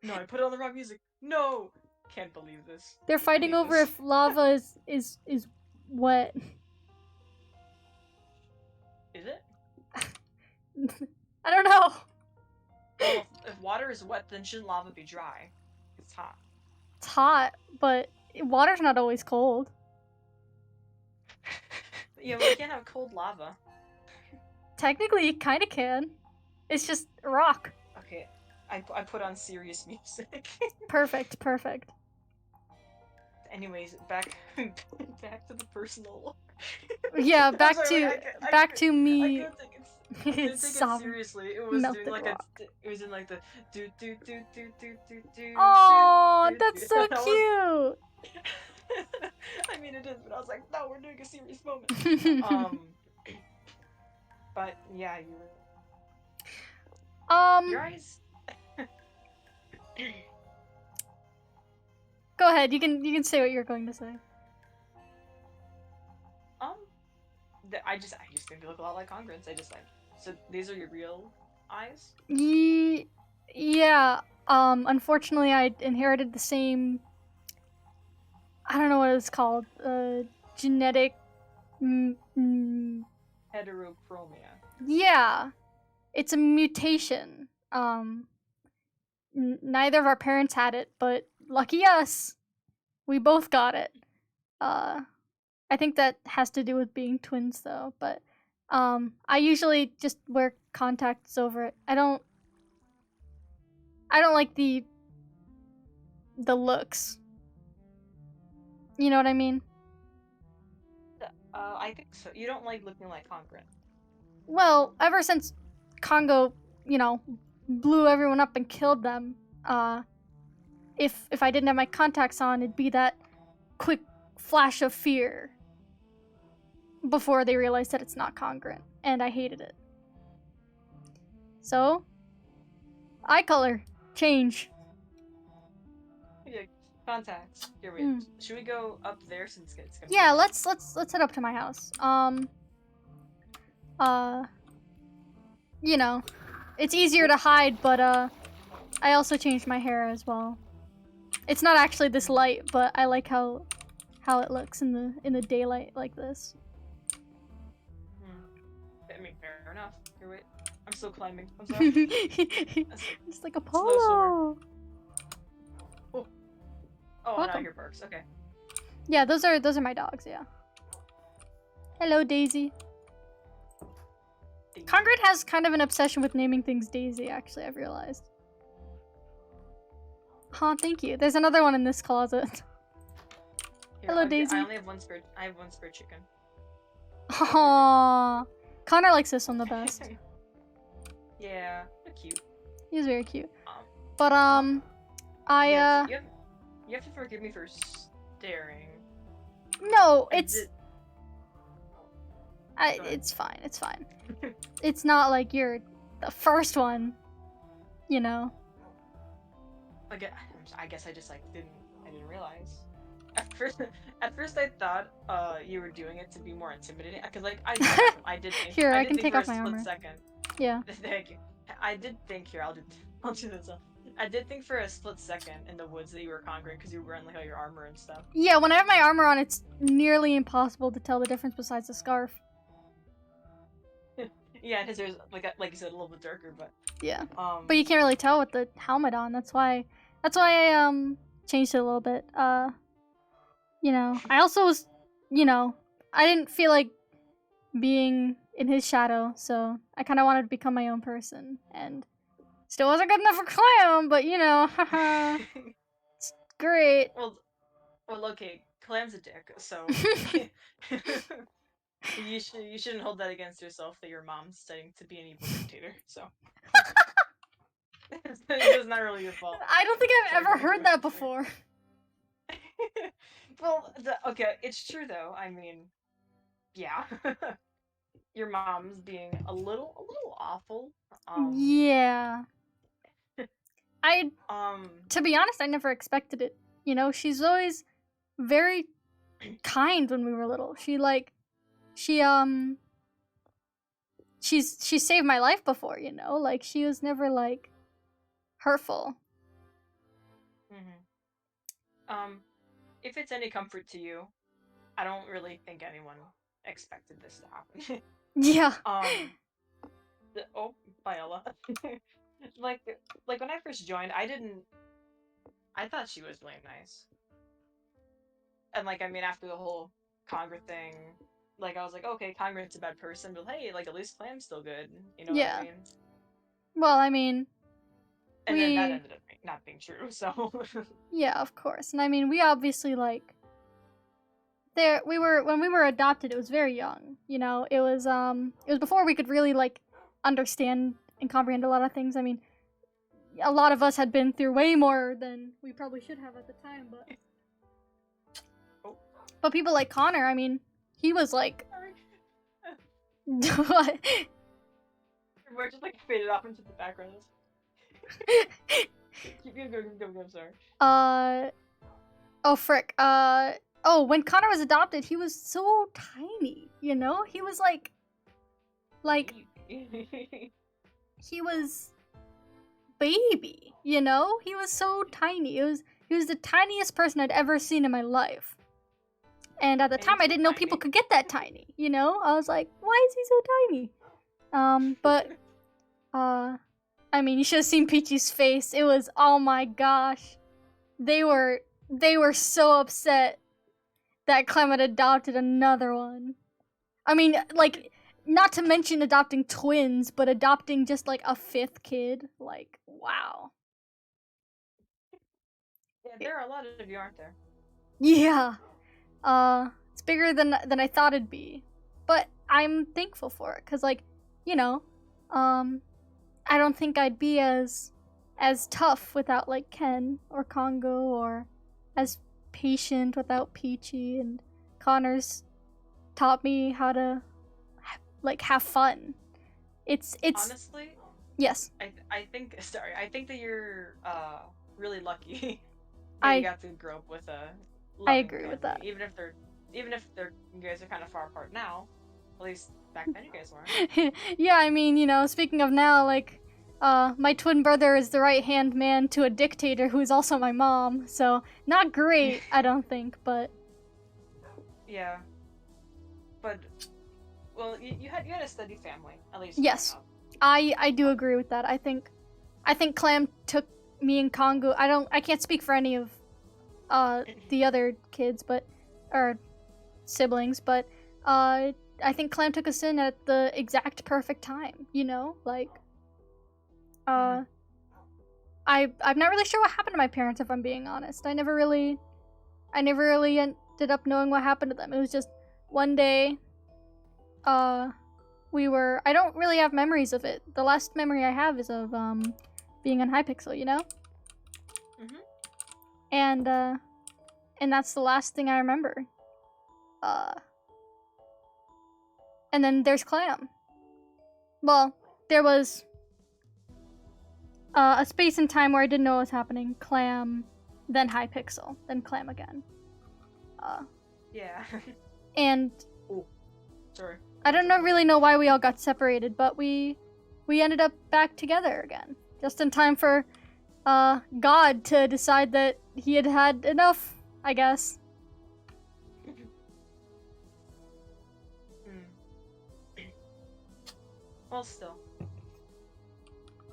No, I put it on the wrong music. No! Can't believe this. They're fighting over if lava is wet. Is it? I don't know. Well, if water is wet, then shouldn't lava be dry? It's hot. It's hot, but water's not always cold. Yeah, but you can't have cold lava. Technically, you kind of can. It's just rock. Okay, I put on serious music. Perfect. Anyways, back to the personal. Yeah, I'm back sorry, to me. I couldn't take it Sobbing. seriously. It was Melted doing like rock. it was in like the do. Oh, do, that's do. so That was- cute. I mean it is, but I was like, no, we're doing a serious moment. But yeah, your eyes. Go ahead. You can say what you're going to say. I just think they look a lot like Congrants. So these are your real eyes? Yeah. Unfortunately, I inherited the same. I don't know what it's called. Genetic Heterochromia. Yeah, it's a mutation. Neither of our parents had it, but lucky us, we both got it. I think that has to do with being twins, though. But I usually just wear contacts over it. I don't like the looks. You know what I mean? I think so. You don't like looking like Congress. Well, ever since Congo, blew everyone up and killed them, if I didn't have my contacts on, it'd be that quick flash of fear before they realized that it's not congruent, and I hated it. So, eye color change. Yeah, contacts. Here, wait. Should we go up there since it's gonna? Yeah, let's head up to my house. It's easier to hide, but I also changed my hair as well. It's not actually this light, but I like how it looks in the daylight like this. I mean, fair enough. Here, wait. I'm still climbing. I'm sorry. It's like Apollo. Oh, now your perks. Okay. Yeah, those are my dogs. Yeah. Hello, Daisy. Congregate has kind of an obsession with naming things Daisy. Actually, I've realized. Huh, thank you. There's another one in this closet. Here, hello, Daisy. I only have one spare. I have one spare chicken. Aww. Connor likes this one the best. Yeah, they're cute. He's very cute. Yeah, you have to forgive me for staring. No, it's fine. It's fine. It's not like you're the first one, I guess I just didn't realize. At first I thought you were doing it to be more intimidating because I did think here I can think take for off my armor. Second. Yeah. Thank you. I did think here I'll do this. I did think for a split second in the woods that you were conquering because you were wearing all your armor and stuff. Yeah, when I have my armor on, it's nearly impossible to tell the difference besides the scarf. Yeah, his hair's like you said, a little bit darker, but yeah. But you can't really tell with the helmet on. That's why I changed it a little bit. I also was, I didn't feel like being in his shadow, so I kind of wanted to become my own person, and still wasn't good enough for Clam, but haha, it's great. Well, okay, Clam's a dick, so you shouldn't hold that against yourself that your mom's studying to be an evil dictator. So it's not really your fault. I don't think I've ever heard that before. Well, okay, it's true though. I mean, yeah, your mom's being a little awful. Yeah. To be honest, I never expected it. She's always very kind when we were little. She saved my life before, she was never hurtful. If it's any comfort to you, I don't really think anyone expected this to happen. Yeah. Viola. like when I first joined, I thought she was really nice. And after the whole Conger thing, I was like, okay, Conger's a bad person, but hey, at least Clam's still good. You know what I mean? Well, I mean, and then that ended up not being true, so. Yeah, of course. And we obviously when we were adopted, it was very young. It was before we could really understand and comprehend a lot of things. A lot of us had been through way more than we probably should have at the time, but people like Connor, he was what? We're just faded off into the background. Keep going, I'm sorry. Oh frick. When Connor was adopted, he was so tiny, He was he was baby, He was so tiny. He was the tiniest person I'd ever seen in my life. And at the And time, he's I didn't know tiny. people could get that tiny. You know, I was like, why is he so tiny? But I mean, you should have seen Peachy's face. It was, oh my gosh, they were so upset that Clem had adopted another one. I mean, like, not to mention adopting twins, but adopting just like a 5th kid. Like, wow. Yeah, there are a lot of you, aren't there? Yeah. It's bigger than I thought it'd be. But I'm thankful for it, cause like, you know, I don't think I'd be as tough without like Ken or Congo, or as patient without Peachy, and Connor's taught me how to like have fun. It's Honestly, yes. I think I think that you're really lucky that I you got to grow up with a I loving agree with family. that. Even if you guys are kind of far apart now, at least back then you guys weren't. Yeah, I mean, you know, speaking of now, like, my twin brother is the right-hand man to a dictator who is also my mom, so not great, I don't think, but... Yeah. But, well, you had a steady family, at least. Yes. growing up. I do agree with that. I think Clam took me and Congo. I can't speak for any of the other kids, but or siblings, but I think Clam took us in at the exact perfect time, you know? Like I'm not really sure what happened to my parents, if I'm being honest. I never really ended up knowing what happened to them. It was just one day I don't really have memories of it. The last memory I have is of being on Hypixel, you know? And that's the last thing I remember. And then there's Clam. Well, there was a space in time where I didn't know what was happening. Clam, then Hypixel, then Clam again. Yeah. And Oh, sorry. I don't really know why we all got separated, but we ended up back together again. Just in time for God to decide that he had had enough, I guess. Well, still.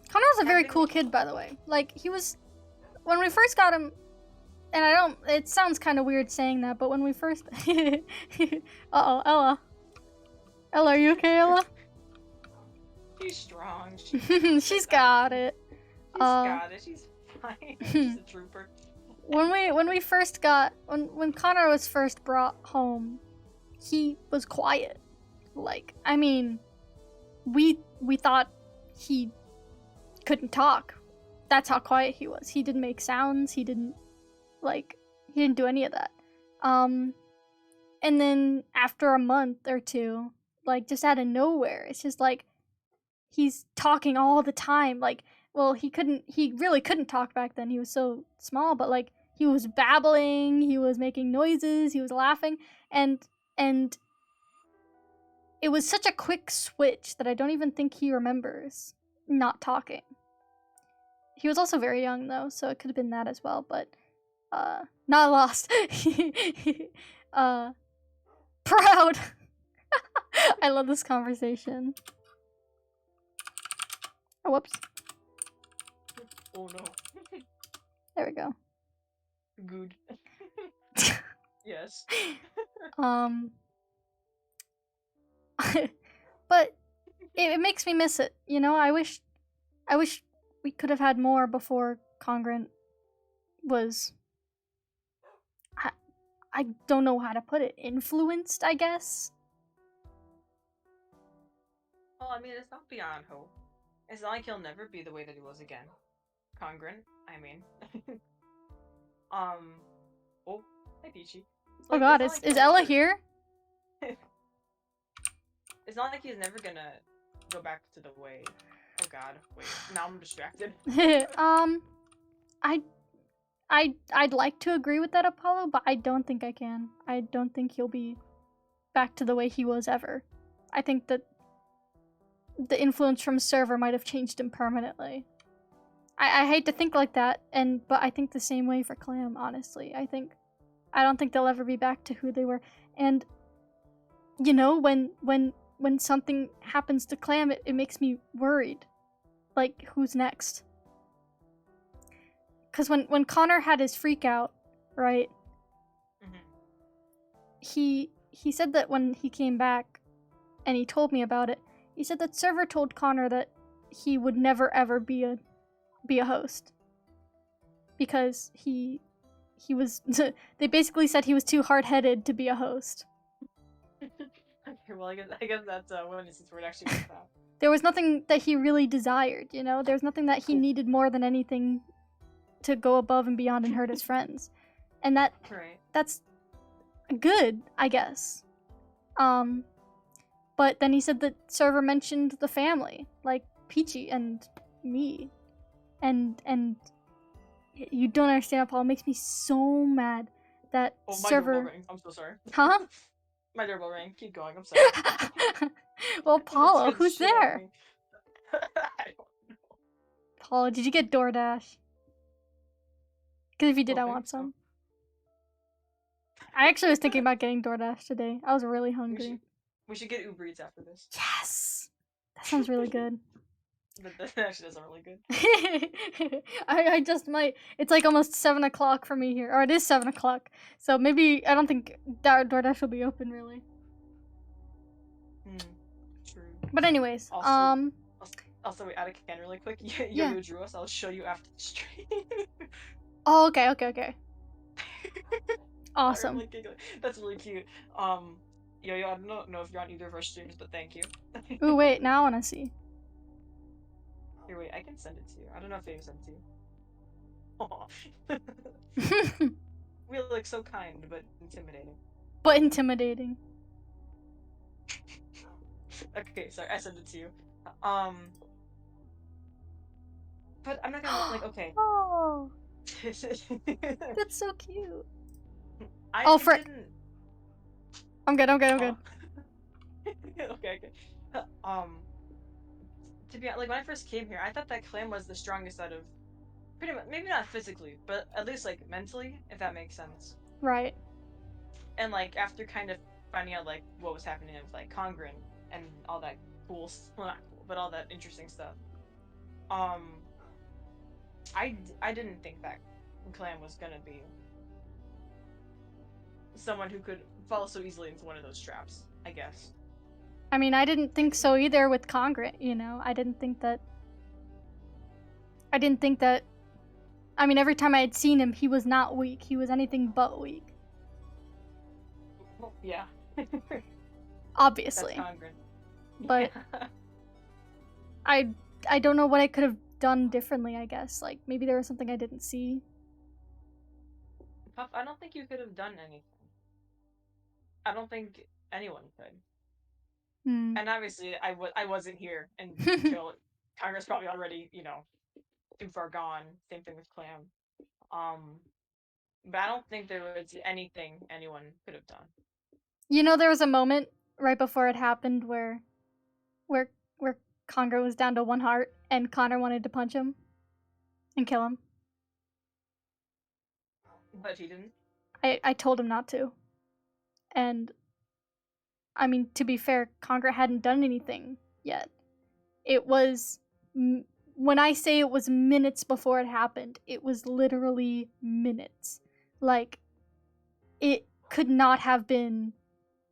Connor was a very cool kid, by the way. Like, he was... When we first got him... And I don't... It sounds kind of weird saying that, but when we first... Uh-oh, Ella. Ella, are you okay, Ella? She's strong. She's got it. She's got it. She's fine. She's a trooper. When we first got... When Connor was first brought home, he was quiet. Like, I mean... We thought he couldn't talk. That's how quiet he was. He didn't make sounds. He didn't do any of that. And then after a month or two, like, just out of nowhere, it's just like he's talking all the time. Like, well, he really couldn't talk back then. He was so small, but like he was babbling, he was making noises, he was laughing, and it was such a quick switch that I don't even think he remembers not talking. He was also very young, though, so it could have been that as well, but, not lost. Proud! I love this conversation. Oh, whoops. Oh, no. There we go. Good. Yes. But it makes me miss it, you know? I wish we could have had more before Congruent was... I don't know how to put it. Influenced, I guess? Well, I mean, it's not beyond hope. It's not like he'll never be the way that he was again. Congruent, I mean. Oh, hi Peachy. Oh god, is Ella here? It's not like he's never gonna go back to the way. Oh god, wait. Now I'm distracted. I'd like to agree with that, Apollo, but I don't think I can. I don't think he'll be back to the way he was ever. I think that the influence from Server might have changed him permanently. I hate to think like that, but I think the same way for Clam, honestly. I think I don't think they'll ever be back to who they were. And you know, when something happens to Clam, it makes me worried. Like, who's next? Because when Connor had his freak out, right? He said that when he came back and he told me about it, he said that Server told Connor that he would never ever be a host. Because he was they basically said he was too hard-headed to be a host. Okay, well, I guess that's one instance where it actually works out. There was nothing that he really desired, you know? There's nothing that he needed more than anything to go above and beyond and hurt his friends. And that's good, I guess. But then he said that Server mentioned the family, like Peachy and me. And you don't understand, Paul. It makes me so mad that Server... doorbell rang. I'm so sorry. Huh? My doorbell rang. Keep going. I'm sorry. Well, Paulo, who's there? I don't know. Paulo, did you get DoorDash? Because if you did, I Don't want think so. some. I actually was thinking about getting DoorDash today. I was really hungry. We should get Uber Eats after this. Yes! That sounds really good. But that actually doesn't really good. I just might. It's like almost 7 o'clock for me here. Or it is 7 o'clock. So maybe, I don't think DoorDash will be open, really. True. But anyways, Also, wait, out of can really quick. Yeah. You drew us. I'll show you after the stream. Oh, okay. Awesome. I'm really giggling. That's really cute. Yo, I don't know if you're on either of our streams, but thank you. Ooh, wait, now I want to see. Here, wait, I can send it to you. I don't know if they sent it to you. We look so kind, but intimidating. But intimidating. Okay, sorry, I sent it to you. But I'm not gonna, like, okay. Oh, that's so cute. I frick. didn't... I'm good. Okay. To be like, when I first came here, I thought that Clam was the strongest out of, pretty much, maybe not physically, but at least like mentally, if that makes sense. Right. And like after kind of finding out like what was happening with like Congren and all that cool, well not cool, but all that interesting stuff. I didn't think that Clam was gonna be someone who could fall so easily into one of those traps, I guess. I mean, I didn't think so either with Congret, you know? I didn't think that... I mean, every time I had seen him, he was not weak. He was anything but weak. Well, yeah. Obviously. That's Congren. But... I don't know what I could have done differently, I guess. Like, maybe there was something I didn't see. Puff, I don't think you could have done anything. I don't think anyone could. And obviously, I wasn't here until Congress probably already, you know, too far gone. Same thing with Clam. But I don't think there was anything anyone could have done. You know, there was a moment right before it happened where Conger was down to 1 heart and Connor wanted to punch him and kill him. But he didn't. I told him not to. And I mean, to be fair, Conger hadn't done anything yet. It was, when I say it was minutes before it happened, it was literally minutes. Like, it could not have been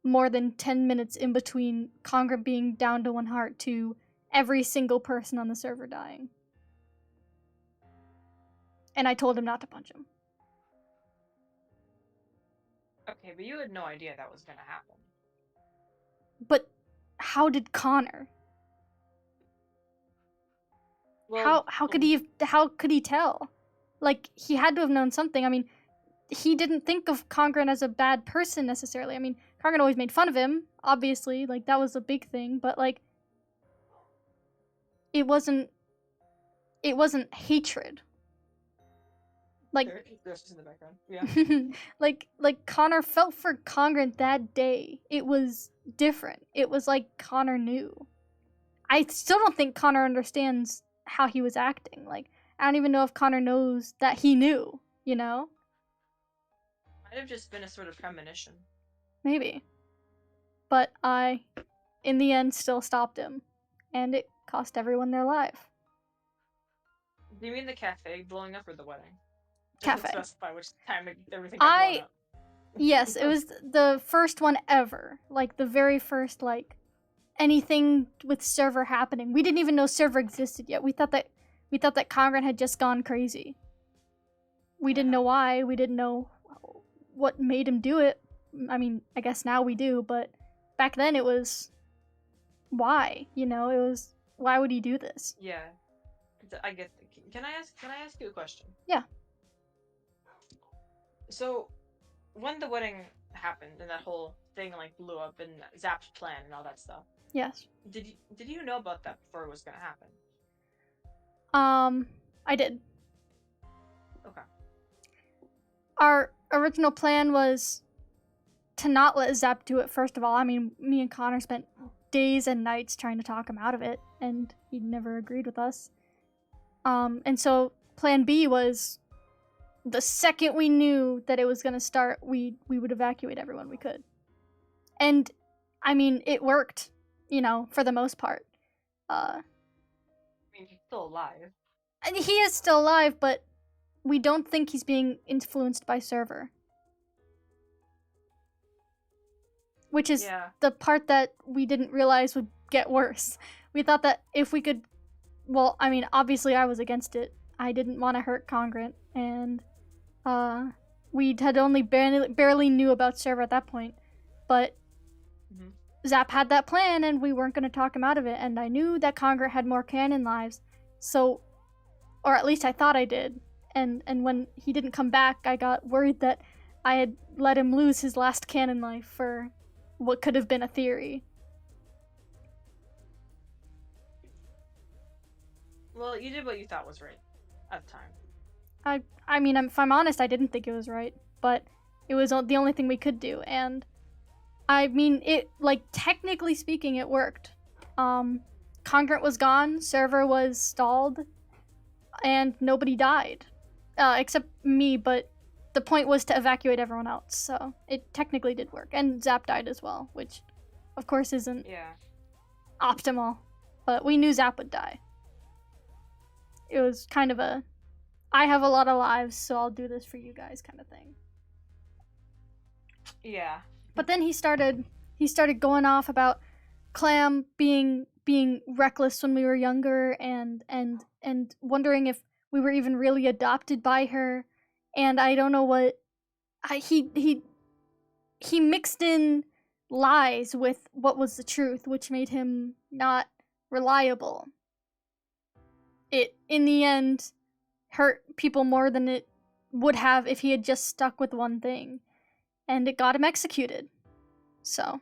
more than 10 minutes in between Conger being down to 1 heart to every single person on the server dying. And I told him not to punch him. Okay, but you had no idea that was gonna happen. But how did Connor? Well, how could he tell? Like, he had to have known something. I mean, he didn't think of Congren as a bad person necessarily. I mean, Congren always made fun of him, obviously, like that was a big thing, but like it wasn't hatred. Like There's in the background. Yeah. like Connor felt for Congren that day. It was different. It was like Connor knew. I still don't think Connor understands how he was acting. Like, I don't even know if Connor knows that he knew, you know? I Might have just been a sort of premonition. Maybe. But I, in the end, still stopped him. And it cost everyone their life. Do you mean the cafe blowing up or the wedding? Cafe. Doesn't specify which time everything got blown up. Yes, it was the first one ever. Like, the very first, like, anything with server happening. We didn't even know server existed yet. We thought that Congress had just gone crazy. We didn't know why. We didn't know what made him do it. I mean, I guess now we do, but back then it was why, you know? It was why would he do this? Yeah. I get. Can I ask you a question? Yeah. So, when the wedding happened and that whole thing like blew up and Zap's plan and all that stuff. Yes. Did you know about that before it was gonna happen? I did. Okay. Our original plan was to not let Zap do it, first of all. I mean, me and Connor spent days and nights trying to talk him out of it, and he never agreed with us. And so plan B was the second we knew that it was going to start, we would evacuate everyone we could. And, I mean, it worked, you know, for the most part. I mean, he's still alive. And he is still alive, but we don't think he's being influenced by server. Which is the part that we didn't realize would get worse. We thought that if we could... Well, I mean, obviously I was against it. I didn't want to hurt Congrant, and we had only barely knew about server at that point. But Zap had that plan, and we weren't going to talk him out of it, and I knew that Congrant had more canon lives, so... Or at least I thought I did. And when he didn't come back, I got worried that I had let him lose his last canon life for what could have been a theory. Well, you did what you thought was right at the time. I mean, if I'm honest, I didn't think it was right, but it was the only thing we could do, and I mean, it, like, technically speaking, it worked. Congrant was gone, server was stalled, and nobody died. Except me, but the point was to evacuate everyone else, so it technically did work. And Zap died as well, which, of course, isn't optimal, but we knew Zap would die. It was kind of a, I have a lot of lives, so I'll do this for you guys kind of thing. Yeah. But then he started going off about Clam being reckless when we were younger, and wondering if we were even really adopted by her, and I don't know what. He mixed in lies with what was the truth, which made him not reliable. It, in the end, hurt people more than it would have if he had just stuck with one thing, and it got him executed. So,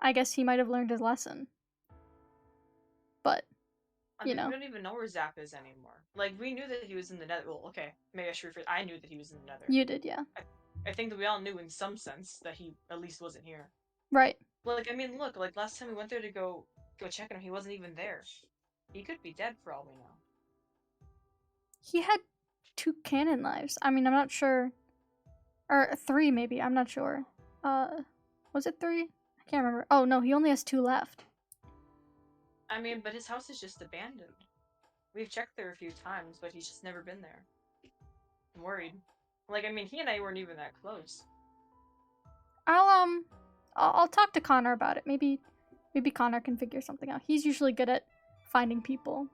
I guess he might have learned his lesson. But, I mean, we don't even know where Zap is anymore. Like, we knew that he was in the Nether. Well, okay, maybe I should rephrase. I knew that he was in the Nether. You did, yeah. I think that we all knew in some sense that he at least wasn't here. Right. Like, I mean, look, like, last time we went there to go check on him, he wasn't even there. He could be dead for all we know. He had 2 canon lives. I mean, I'm not sure. Or 3, maybe. I'm not sure. Was it 3? I can't remember. Oh, no, he only has 2 left. I mean, but his house is just abandoned. We've checked there a few times, but he's just never been there. I'm worried. Like, I mean, he and I weren't even that close. I'll talk to Connor about it. Maybe Connor can figure something out. He's usually good at finding people.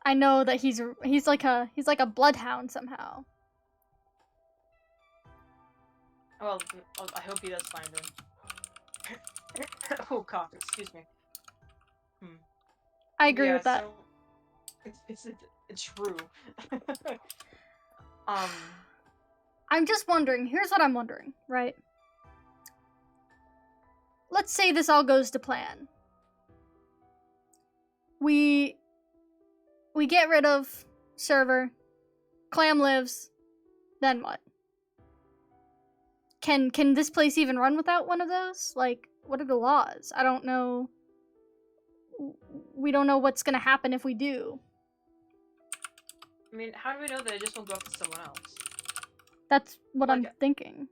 I know that he's like a bloodhound somehow. Well, I hope he does find him. Oh, cough, excuse me. I agree with that. So it's true. I'm just wondering, here's what I'm wondering, right? Let's say this all goes to plan. We get rid of server, Clam lives, then what? Can this place even run without one of those? Like, what are the laws? I don't know. We don't know what's gonna happen if we do. I mean, how do we know that it just won't go up to someone else? That's what I'm Like- thinking.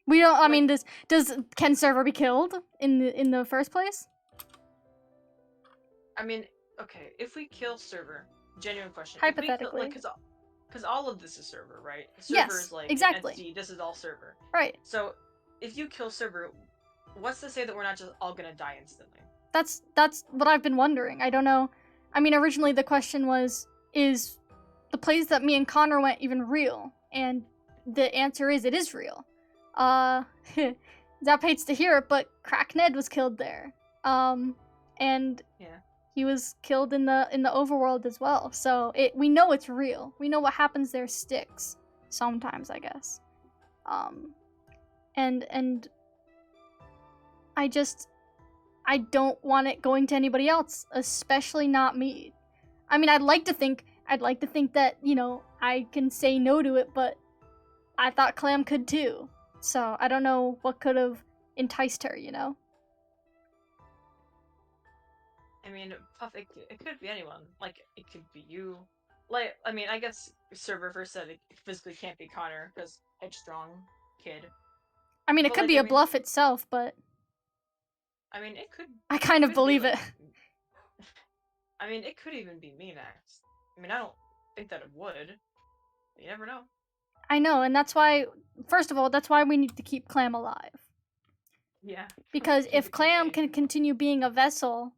We don't. I Like- mean, can server be killed in the first place? I mean, okay, if we kill server, genuine question. Hypothetically. Because all of this is server, right? Server Yes, is like exactly. an entity. This is all server. Right. So, if you kill server, what's to say that we're not just all gonna die instantly? That's what I've been wondering. I don't know. I mean, originally the question was, is the place that me and Connor went even real? And the answer is, it is real. Zap hates to hear it, but Crack Ned was killed there. And Yeah. he was killed in the overworld as well. So we know it's real. We know what happens there sticks sometimes, I guess. And I don't want it going to anybody else, especially not me. I mean, I'd like to think that, you know, I can say no to it, but I thought Clam could too. So I don't know what could have enticed her, you know? I mean, Puff, it could be anyone. Like, it could be you. Like, I mean, I guess server first said it physically can't be Connor, because headstrong kid. I mean, it But, could like, be I a mean- bluff itself, but I mean, it could... I kind of could be, believe like- it. I mean, it could even be me next. I mean, I don't think that it would. You never know. I know, and that's why, first of all, that's why we need to keep Clam alive. Yeah. Because Keep if it Clam contained. can continue being a vessel,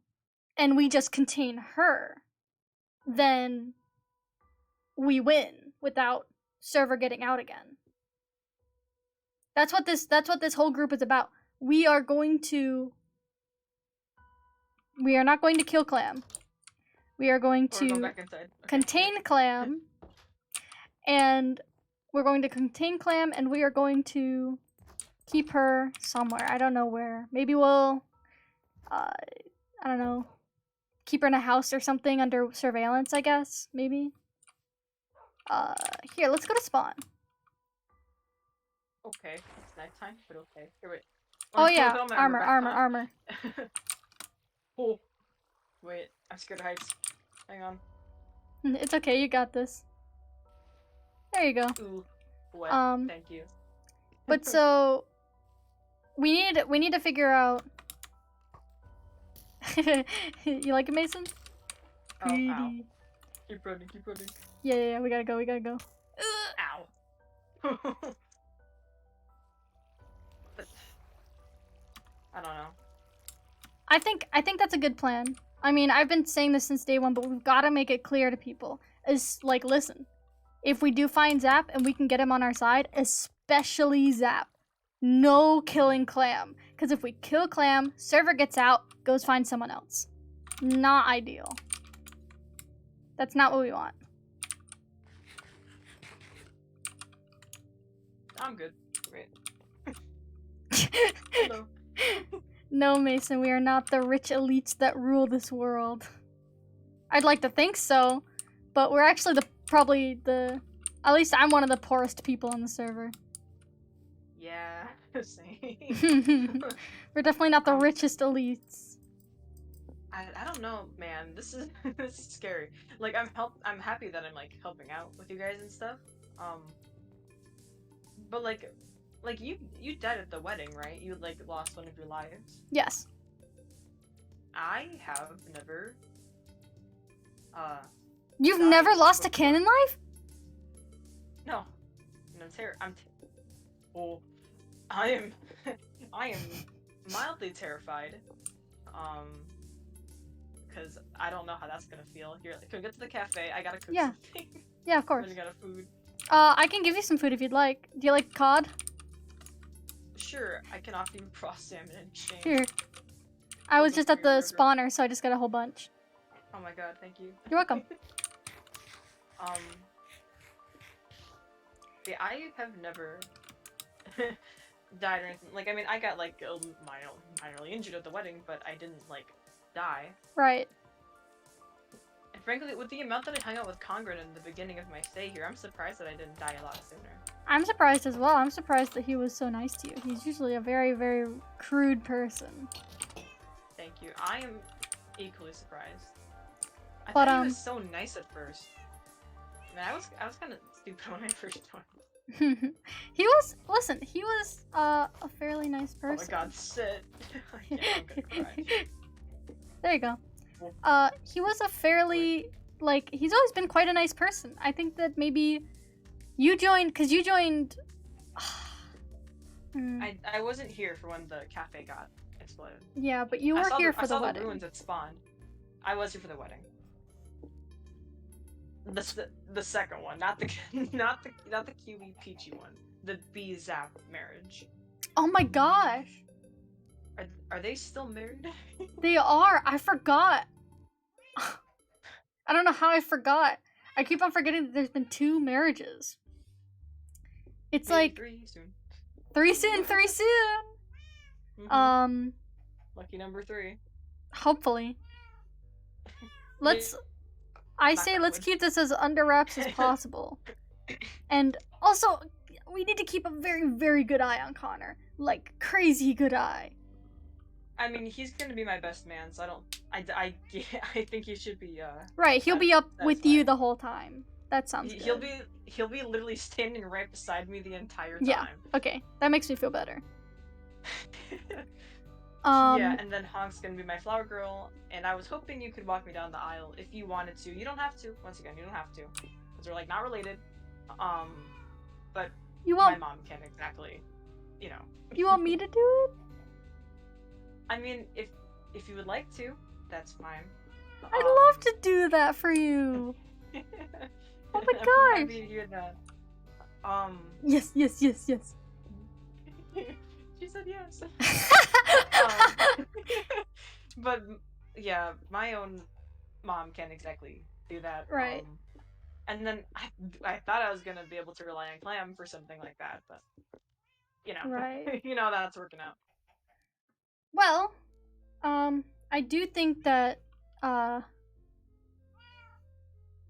and we just contain her, then we win without server getting out again. That's what this whole group is about. We are not going to kill Clam. We are going Or go to back inside. Okay. contain Clam, and we're going to contain Clam, and we are going to keep her somewhere. I don't know where. Maybe we'll, I don't know, keep her in a house or something under surveillance, I guess. Maybe. Here, let's go to spawn. Okay. It's nighttime, but okay. Here, wait. Oh Let's yeah, put on my armor, back armor, on. armor. Oh. Wait, I'm scared of heights. Hang on. It's okay, you got this. There you go. Ooh. Wet. Um, Thank you. But so we need to figure out. You like it, Mason? Oh, ow. Pretty. Keep running, keep running. Yeah, we gotta go. Ow. But I don't know. I think that's a good plan. I mean, I've been saying this since day one, but we've got to make it clear to people. Is like, listen, if we do find Zap and we can get him on our side, especially Zap, no killing Clam. Because if we kill Clam, server gets out, goes find someone else. Not ideal. That's not what we want. I'm good. Wait. Hello. No, Mason, we are not the rich elites that rule this world. I'd like to think so, but we're actually at least I'm one of the poorest people on the server. Yeah. Same. We're definitely not the richest elites. I don't know, man. This is this is scary. Like I'm happy that I'm like helping out with you guys and stuff. But like you died at the wedding, right? You like lost one of your lives. Yes. I have never You've died never lost a before. canon life? No. Oh, I am mildly terrified. Because I don't know how that's gonna feel. Here, can we get to the cafe? I gotta cook Yeah. something. Yeah, of course. Really got food. I can give you some food if you'd like. Do you like cod? Sure, I can offer you raw salmon in exchange. Here. I was Looking just for at your the burger. spawner, so I just got a whole bunch. Oh my god, thank you. You're welcome. Yeah, I have never died or anything. Like, I mean, I got like minorly injured at the wedding, but I didn't like die. Right. And frankly, with the amount that I hung out with Congren in the beginning of my stay here, I'm surprised that I didn't die a lot sooner. I'm surprised as well. I'm surprised that he was so nice to you. He's usually a very, very crude person. Thank you. I am equally surprised. I But, thought he was so nice at first. Man, I was kind of stupid when I first joined. he was a fairly nice Oh my person. god, sit. Yeah, I'm gonna cry. There you go. He was a fairly he's always been quite a nice person. I think that maybe you joined. I wasn't here for when the cafe got exploded. Yeah, but you were here for the wedding. I saw the ruins that spawned. I was here for the wedding. The second one, not the Kiwi Peachy one. The Bee Zap marriage. Oh my gosh. Are they still married? They are. I forgot. I don't know how I forgot. I keep on forgetting that there's been 2 marriages. It's Maybe like 3 soon. 3 soon. Mm-hmm. Lucky number 3. Hopefully. Let's keep this as under wraps as possible. And also, we need to keep a very, very good eye on Connor. Like, crazy good eye. I mean, he's gonna be my best man, so I think he should be, Right, he'll be up with you the whole time. That sounds good. He'll be literally standing right beside me the entire time. Yeah, okay. That makes me feel better. Yeah, and then Honk's gonna be my flower girl, and I was hoping you could walk me down the aisle if you wanted to. You don't have to. Once again, you don't have to, because we're like not related. But my mom can't exactly, you know. You want me to do it? I mean, if you would like to, that's fine. I'd love to do that for you. Oh my gosh! I'm happy to hear that. Yes. She said yes. But yeah, my own mom can't exactly do that. Right. And then I thought I was gonna be able to rely on Clam for something like that, but you know, right. You know that's working out. Well, I do think that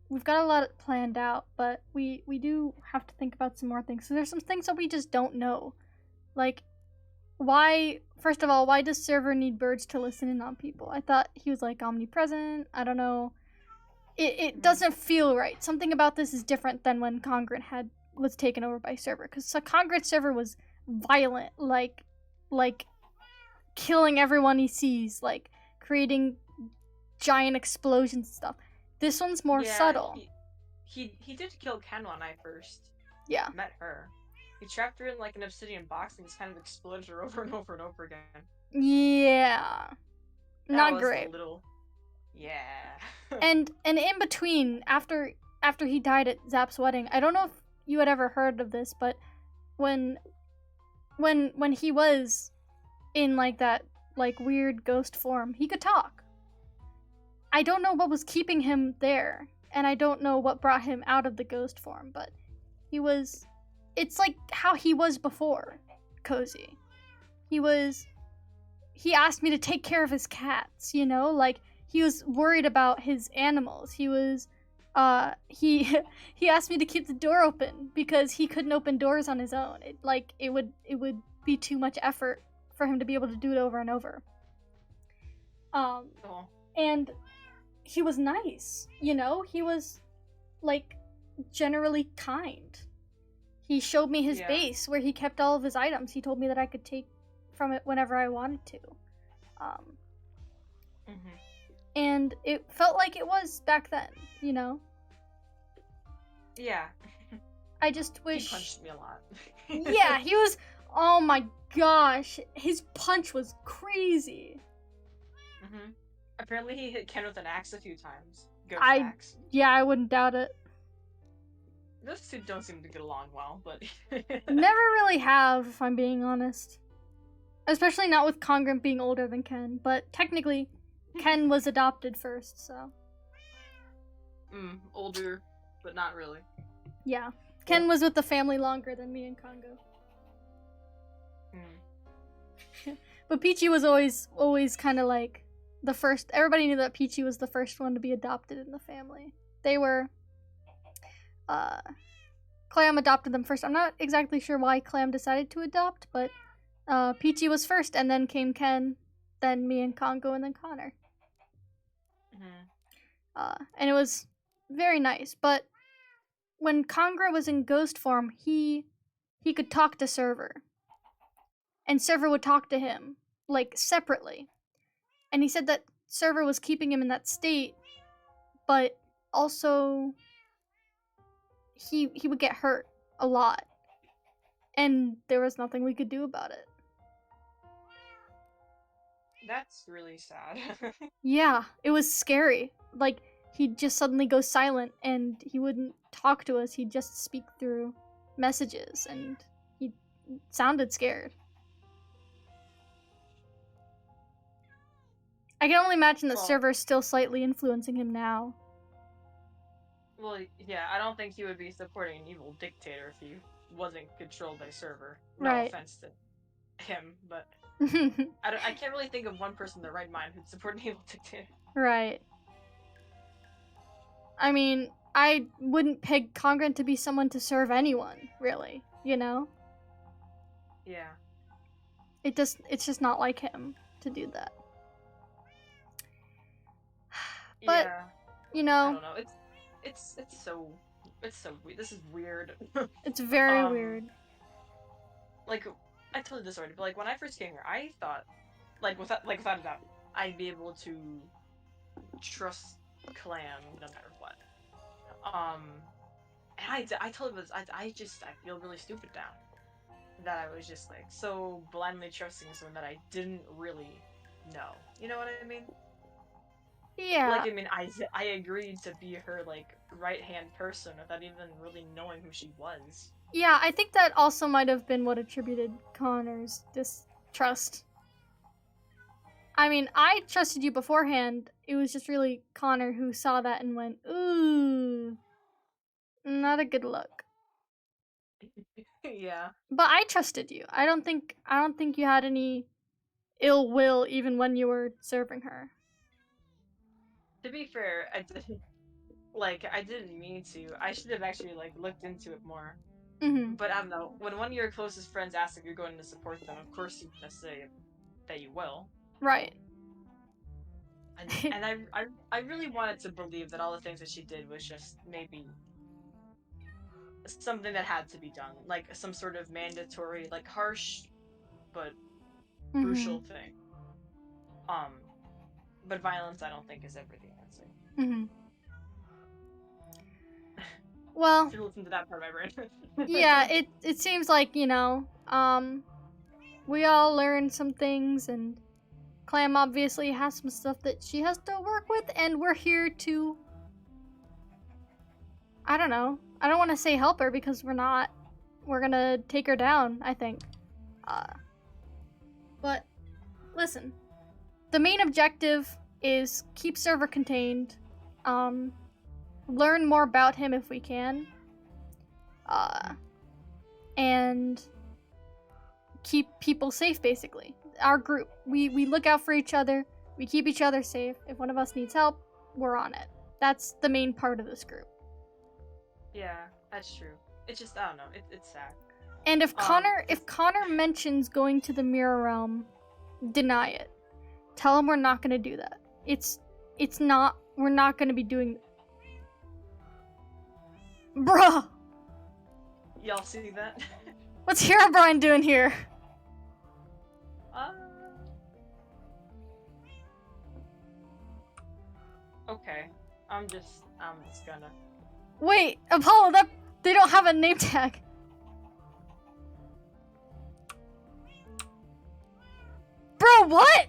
we've got a lot planned out, but we do have to think about some more things. So there's some things that we just don't know. Like, first of all, why does Server need birds to listen in on people? I thought he was like omnipresent. I don't know. It doesn't feel right. Something about this is different than when Congruent was taken over by Server. Because Congruent Server was violent, like killing everyone he sees, like creating giant explosions and stuff. This one's more subtle. He did kill Ken when I first met her. He trapped her in like an obsidian box and just kind of exploded her over and over and over again. Yeah. Not great. Yeah. and in between, after he died at Zap's wedding, I don't know if you had ever heard of this, but when he was in like that like weird ghost form, he could talk. I don't know what was keeping him there, and I don't know what brought him out of the ghost form, but it's like how he was before, Cozy. He asked me to take care of his cats, you know? Like, he was worried about his animals. He was, he asked me to keep the door open because he couldn't open doors on his own. It would be too much effort for him to be able to do it over and over. And he was nice, you know? He was, like, generally kind. He showed me his base where he kept all of his items. He told me that I could take from it whenever I wanted to. And it felt like it was back then, you know? Yeah. I just wish... He punched me a lot. Yeah, he was... Oh my gosh. His punch was crazy. Apparently he hit Ken with an axe a few times. Ghost axe. Yeah, I wouldn't doubt it. Those two don't seem to get along well, but... Never really have, if I'm being honest. Especially not with Congruent being older than Ken, but technically, Ken was adopted first, so... Older, but not really. Yeah. Ken was with the family longer than me and Congo. But Peachy was always kind of like the first... Everybody knew that Peachy was the first one to be adopted in the family. They were... Clam adopted them first. I'm not exactly sure why Clam decided to adopt, but Peachy was first, and then came Ken, then me and Congo, and then Connor. And it was very nice, but when Congra was in ghost form, he could talk to Server, and Server would talk to him like separately. And he said that Server was keeping him in that state, but also he would get hurt a lot, and there was nothing we could do about it. That's really sad. Yeah, it was scary. Like, he'd just suddenly go silent and he wouldn't talk to us. He'd just speak through messages, and he sounded scared. I can only imagine that Well- Server's still slightly influencing him now. Well, yeah, I don't think he would be supporting an evil dictator if he wasn't controlled by Server. No Right. offense to him, but I can't really think of one person in their right mind who'd support an evil dictator. Right. I mean, I wouldn't peg Congren to be someone to serve anyone, really, you know? Yeah. It's just not like him to do that. But, yeah. you I know, don't know. It's so weird. This is weird. it's very weird. Like, I told you this already, but like when I first came here, I thought, without a doubt, I'd be able to trust Clam no matter what. And I told him this. I feel really stupid now that I was just like so blindly trusting someone that I didn't really know. You know what I mean? Yeah. Like, I mean, I agreed to be her like right-hand person without even really knowing who she was. Yeah, I think that also might have been what attributed Connor's distrust. I mean, I trusted you beforehand. It was just really Connor who saw that and went, ooh, not a good look. Yeah. But I trusted you. I don't think you had any ill will even when you were serving her. To be fair, I didn't mean to. I should have actually looked into it more. Mm-hmm. But I don't know. When one of your closest friends asks if you're going to support them, of course you're gonna say that you will. Right. And I really wanted to believe that all the things that she did was just maybe something that had to be done, like some sort of mandatory, like harsh, but crucial thing. But violence, I don't think, is everything. I'd say. Mm-hmm. Well, Should listen to that part of my brain. yeah, it seems like, you know, we all learned some things, and Clam obviously has some stuff that she has to work with, and we're here to, I don't know, I don't want to say help her because we're not. We're gonna take her down, I think. But listen, the main objective is keep Server contained, learn more about him if we can, and keep people safe, basically. Our group, we look out for each other, we keep each other safe. If one of us needs help, we're on it. That's the main part of this group. Yeah, that's true. It's just, I don't know, it's sad. And if Connor mentions going to the Mirror Realm, deny it. Tell him we're not gonna do that. It's not, we're not gonna be doing. Bruh! Y'all see that? What's Herobrine doing here? Okay. I'm just gonna. Wait, Apollo, that they don't have a name tag. Bro, what?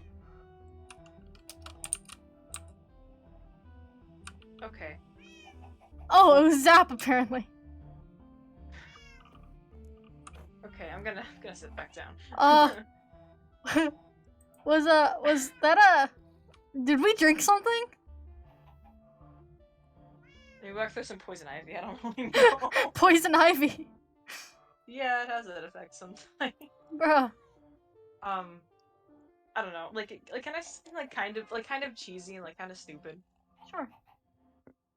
Okay. Oh, it was Zap apparently. Okay, I'm gonna sit back down. Was that a? Did we drink something? Maybe I throw some poison ivy. I don't really know. Poison ivy. Yeah, it has that effect sometimes. Bruh. I don't know. Like can I say kind of cheesy and kind of stupid? Sure.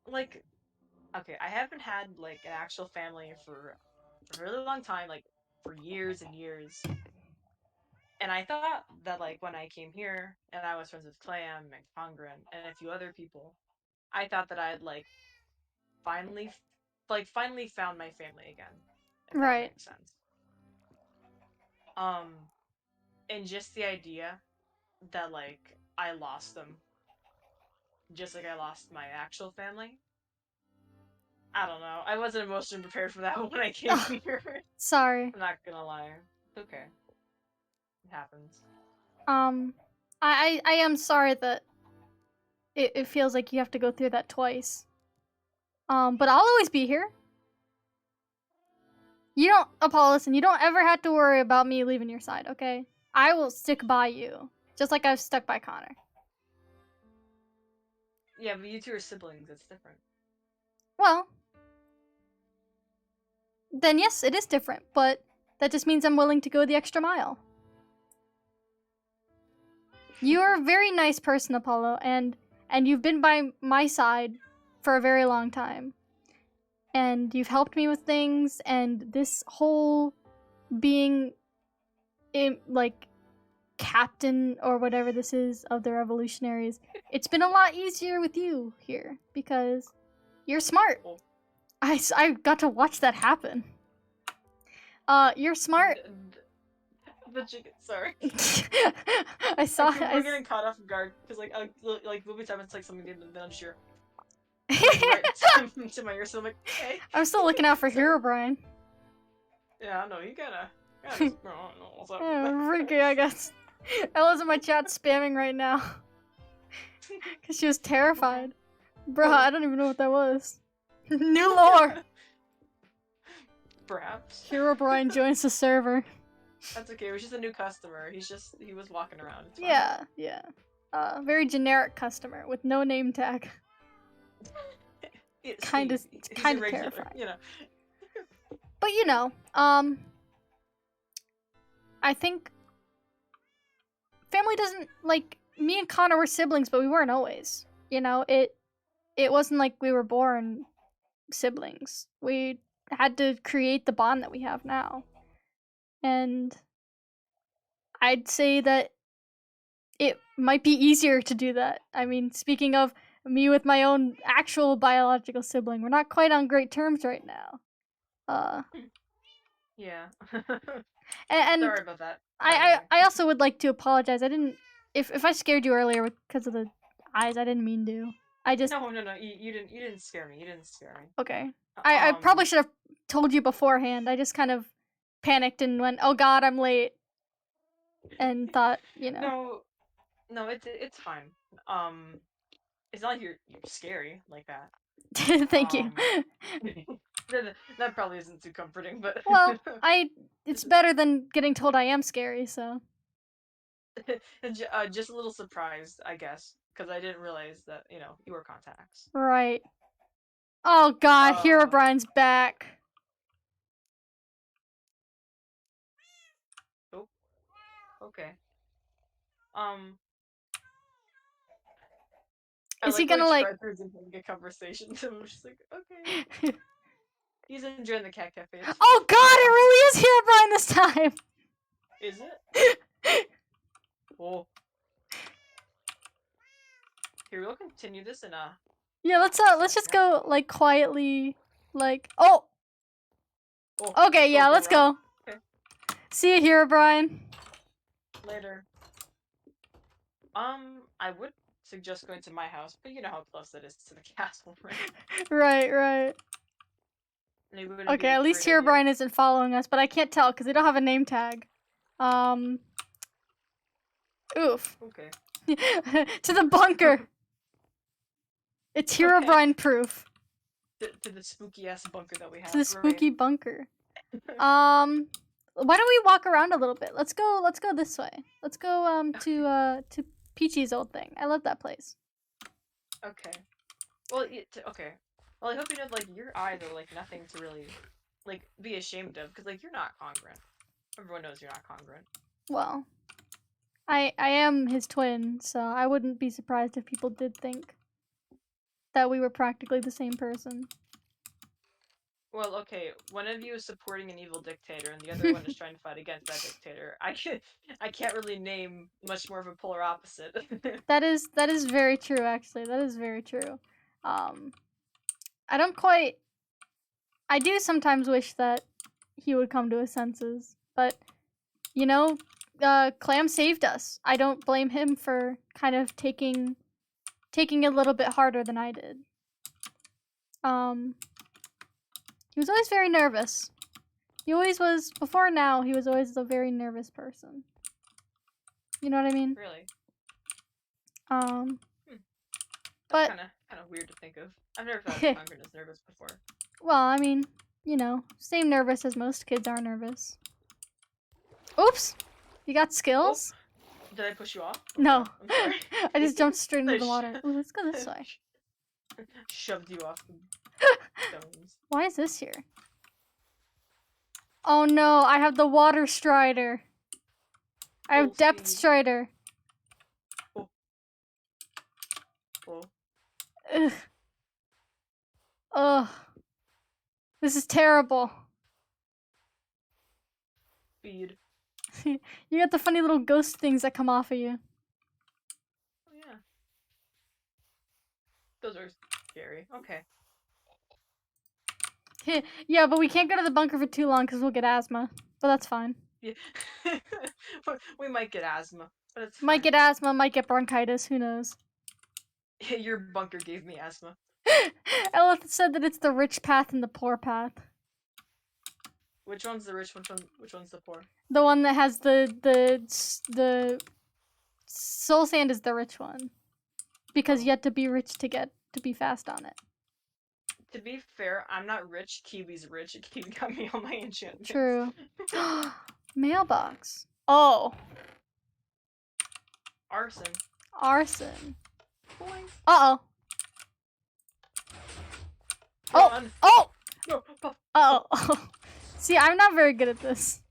Like, okay, I haven't had an actual family for a really long time, for years and years. And I thought that when I came here and I was friends with Clam and Congren and a few other people, I thought that I'd finally like finally found my family again. If Right. that makes sense. And just the idea that like I lost them, just like I lost my actual family. I don't know. I wasn't emotionally prepared for that when I came here. Sorry. I'm not gonna lie. It's okay. It happens. I am sorry that it feels like you have to go through that twice. But I'll always be here. You don't, Apollo, listen, you don't ever have to worry about me leaving your side, okay? I will stick by you, just like I've stuck by Connor. Yeah, but you two are siblings. It's different. Well, then yes, it is different, but that just means I'm willing to go the extra mile. You're a very nice person, Apollo, and you've been by my side for a very long time. And you've helped me with things, and this whole being like captain or whatever this is of the revolutionaries, it's been a lot easier with you here because you're smart. I got to watch that happen. You're smart. The chicken, sorry. I saw it. We're getting caught off guard because like movie time it's like something then I'm sure. Right to my ears, so I'm like, okay. I'm still looking out for Herobrine. Yeah, I know you gotta. I don't know what's up. Freaky, I guess. Ella's in my chat spamming right now. Because she was terrified. Bruh, I don't even know what that was. New lore! Perhaps. Herobrine joins the server. That's okay, it was just a new customer. He was walking around. It's fine. Yeah. Very generic customer with no name tag. It's kind of irregular, terrifying. You know. But you know, I think family doesn't, like, me and Connor were siblings, but we weren't always. You know, it wasn't like we were born siblings. We had to create the bond that we have now. And I'd say that it might be easier to do that. I mean, speaking of me with my own actual biological sibling, we're not quite on great terms right now. Yeah. And sorry about that. I also would like to apologize. I didn't. If I scared you earlier because of the eyes, I didn't mean to. I just. No. You didn't scare me. You didn't scare me. Okay. I probably should have told you beforehand. I just kind of panicked and went, "Oh God, I'm late," and thought, you know. No, it's fine. It's not like you're scary like that. Thank you. That probably isn't too comforting, but well, it's better than getting told I am scary, so. Just a little surprised, I guess, because I didn't realize that you were contacts. Right. Oh God, Herobrine's back. Oh. Okay. Is he gonna like a conversation? So I'm just like, okay. He's enjoying the cat cafe. Oh God, it really is Herobrine this time. Is it? Oh. Here, we'll continue this in a. Yeah, let's just go like quietly, like Okay, yeah, let's go. Okay. See you, Herobrine. Later. I would suggest going to my house, but you know how close that is to the castle, right? Right. Okay, at least Herobrine isn't following us, but I can't tell because they don't have a name tag. Oof. Okay. To the bunker. It's Herobrine proof. To the spooky ass bunker that we have. To the spooky bunker. Why don't we walk around a little bit? Let's go this way. Let's go to Peachy's old thing. I love that place. Okay. Well, okay. Well, I hope you know, like, your eyes are, like, nothing to really, like, be ashamed of, because, like, you're not congruent. Everyone knows you're not congruent. Well, I am his twin, so I wouldn't be surprised if people did think that we were practically the same person. Well, okay, one of you is supporting an evil dictator, and the other one is trying to fight against that dictator. I can't really name much more of a polar opposite. That is very true, actually. That is very true. I don't quite I do sometimes wish that he would come to his senses, but you know, Clam saved us. I don't blame him for kind of taking a little bit harder than I did. He was always very nervous. He always was, before now, he was always a very nervous person. You know what I mean? Really? But kind of weird to think of. I've never thought of Conquered as nervous before. well, I mean, you know, same nervous as most kids are nervous. Oops! You got skills? Oh, did I push you off? No. I'm sorry. I just jumped straight into the water. Ooh, let's go this way. Shoved you off the stones. Why is this here? Oh no, I have the water strider. I have Full depth speed. strider. Oh. Ugh. Ugh. This is terrible. Speed. You got the funny little ghost things that come off of you. Oh yeah. Those are scary. Okay. Yeah, but we can't go to the bunker for too long because we'll get asthma. But that's fine. Yeah. We might get asthma, but it's Might fine. get asthma, might get bronchitis, who knows. Your bunker gave me asthma. Ella said that it's the rich path and the poor path. Which one's the rich? Which one's the poor? The one that has the soul sand is the rich one. Because you have to be rich to be fast on it. To be fair, I'm not rich. Kiwi's rich. Kiwi got me all my enchantments. True. Mailbox. Oh. Arson. Arson. Boing. Uh-oh. Oh. Run. Oh! No. Puff. Uh-oh. See, I'm not very good at this.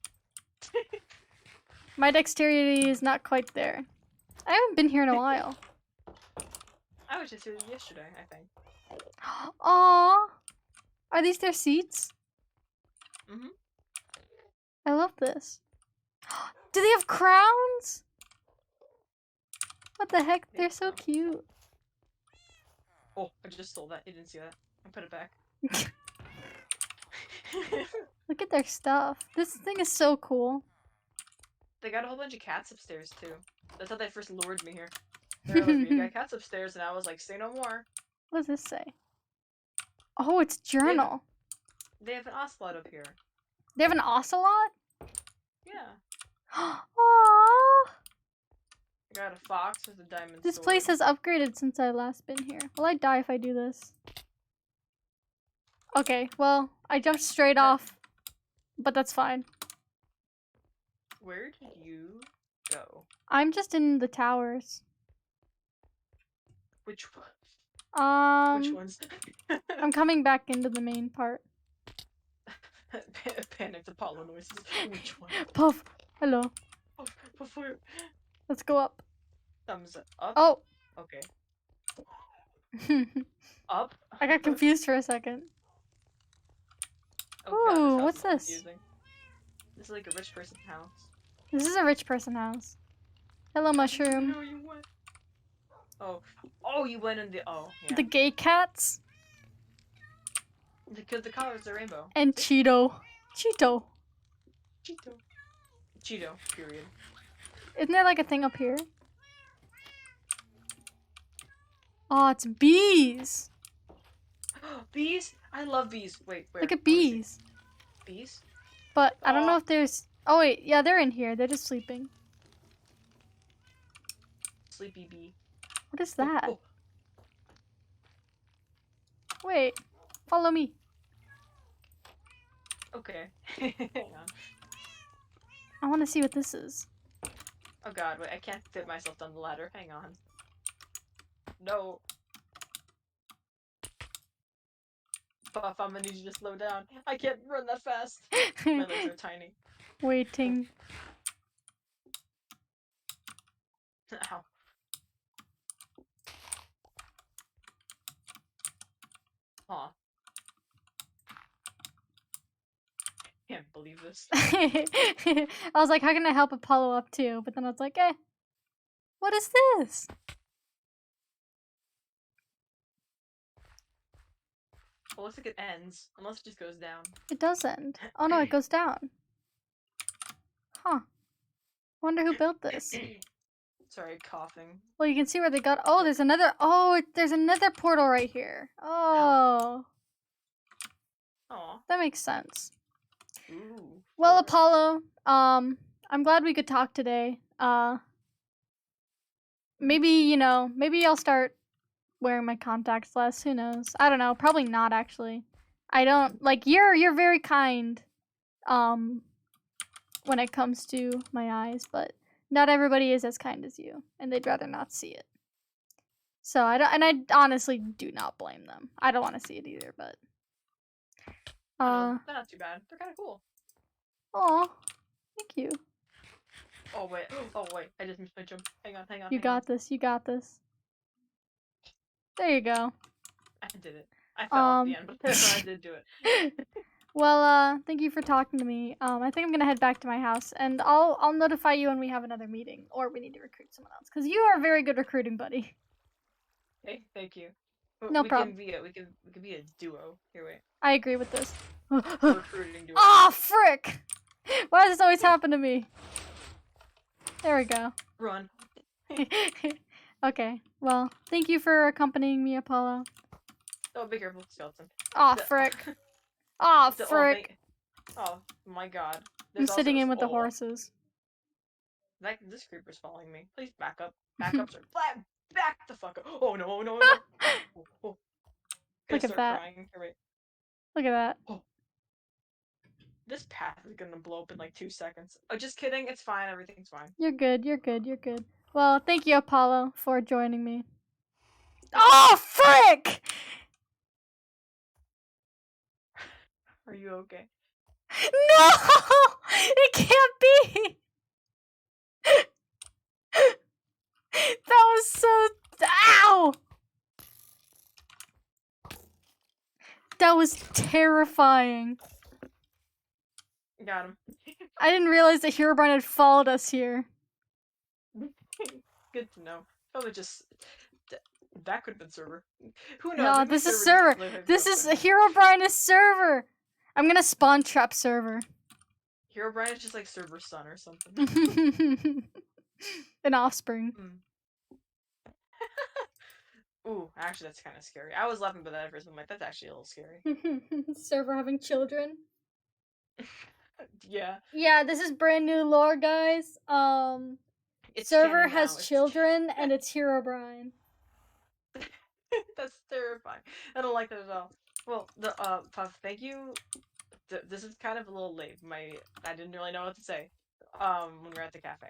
My dexterity is not quite there. I haven't been here in a while. I was just here yesterday, I think. Aww. Are these their seats? Mhm. I love this. Do they have crowns? What the heck? They're so cute. Oh, I just stole that. You didn't see that. I put it back. Look at their stuff. This thing is so cool. They got a whole bunch of cats upstairs too. That's how they first lured me here. They were like, "We got cats upstairs," and I was like, "Say no more." What does this say? Oh, it's journal. They have an ocelot up here. They have an ocelot? Yeah. Aww. I got a fox with a diamond This sword. place has upgraded since I last been here. Will I die if I do this? Okay, well, I jumped straight off. But that's fine. Where did you go? I'm just in the towers. Which one? Which ones? I'm coming back into the main part. Panicked Apollo noises. Which one? Puff! Hello. Before Let's go up. thumbs up. Oh! Okay. Up. I got confused for a second. Oh, God, Ooh, house what's is this? confusing. This is like a rich person's house. This is a rich person house. Hello, mushroom. No, you went. Oh, you went in the. Oh, yeah. The gay cats. Because the colors are rainbow. And Cheeto. Cheeto. Cheeto. Period. Isn't there like a thing up here? Oh, it's bees. Bees? I love bees. Wait, where? Look at Let me see. bees. Bees? But I don't know Aw. if there's... Oh wait, yeah, they're in here. They're just sleeping. Sleepy bee. What is that? Oh. Wait, follow me. Okay. Hang on. I want to see what this is. Oh god, wait, I can't fit myself down the ladder. Hang on. No. Puff, I'm gonna need you to slow down. I can't run that fast. My legs are tiny. Waiting. Ow. Aw. Can't believe this. I was like, how can I help Apollo up too? But then I was like, eh. What is this? Well, looks like it ends. Unless it just goes down. It does end. Oh no, it goes down. Huh. Wonder who built this. Sorry, coughing. Well, you can see where they got. Oh, there's another. Oh, there's another portal right here. Oh. Aw. That makes sense. Ooh. Well, forest. Apollo, I'm glad we could talk today. Maybe, you know, maybe I'll start wearing my contacts less. Who knows? I don't know. Probably not, actually. I don't, like, you're very kind, when it comes to my eyes, but not everybody is as kind as you, and they'd rather not see it. So, I honestly do not blame them. I don't want to see it either, but. They're not too bad. They're kind of cool. Aw, thank you. Oh wait, I just missed my jump. Hang on. You got this, you got this. There you go. I did it. I fell at the end, but I did do it. Well, thank you for talking to me. I think I'm gonna head back to my house, and I'll notify you when we have another meeting, or we need to recruit someone else, because you are a very good recruiting buddy. Hey, thank you. No problem. We can be a duo. Here, wait. I agree with this. Recruiting duo. Ah, frick! Why does this always happen to me? There we go. Run. Okay, well, thank you for accompanying me, Apollo. Oh, be careful, skeleton. Aw, frick. Aw, Oh, frick. oh my god. I'm There's sitting also in with the oh, horses. This creeper's following me. Please back up. Back up, sir. Back the fuck up. Oh no, no. Oh. Look at that. Crying. Here, wait. Look at that. Oh. This path is gonna blow up in like 2 seconds. Oh, just kidding. It's fine. Everything's fine. You're good, you're good, you're good. Well, thank you, Apollo, for joining me. Oh, frick! Are you okay? No! It can't be! That was so... Ow! That was terrifying. Got him. I didn't realize that Herobrine had followed us here. Good to know. Probably just that could have been server. Who knows? No, Maybe this is server server. just literally This broke is down. Herobrine is server. I'm gonna spawn trap server. Herobrine is just like server son or something. An offspring. Ooh, actually, that's kind of scary. I was laughing about that at first, but I'm like, that's actually a little scary. Server having children. Yeah. Yeah, this is brand new lore, guys. It's Server canon has now. It's- children, and it's Herobrine. That's terrifying. I don't like that at all. Well, Puff, thank you. This is kind of a little late. I didn't really know what to say. When we were at the cafe.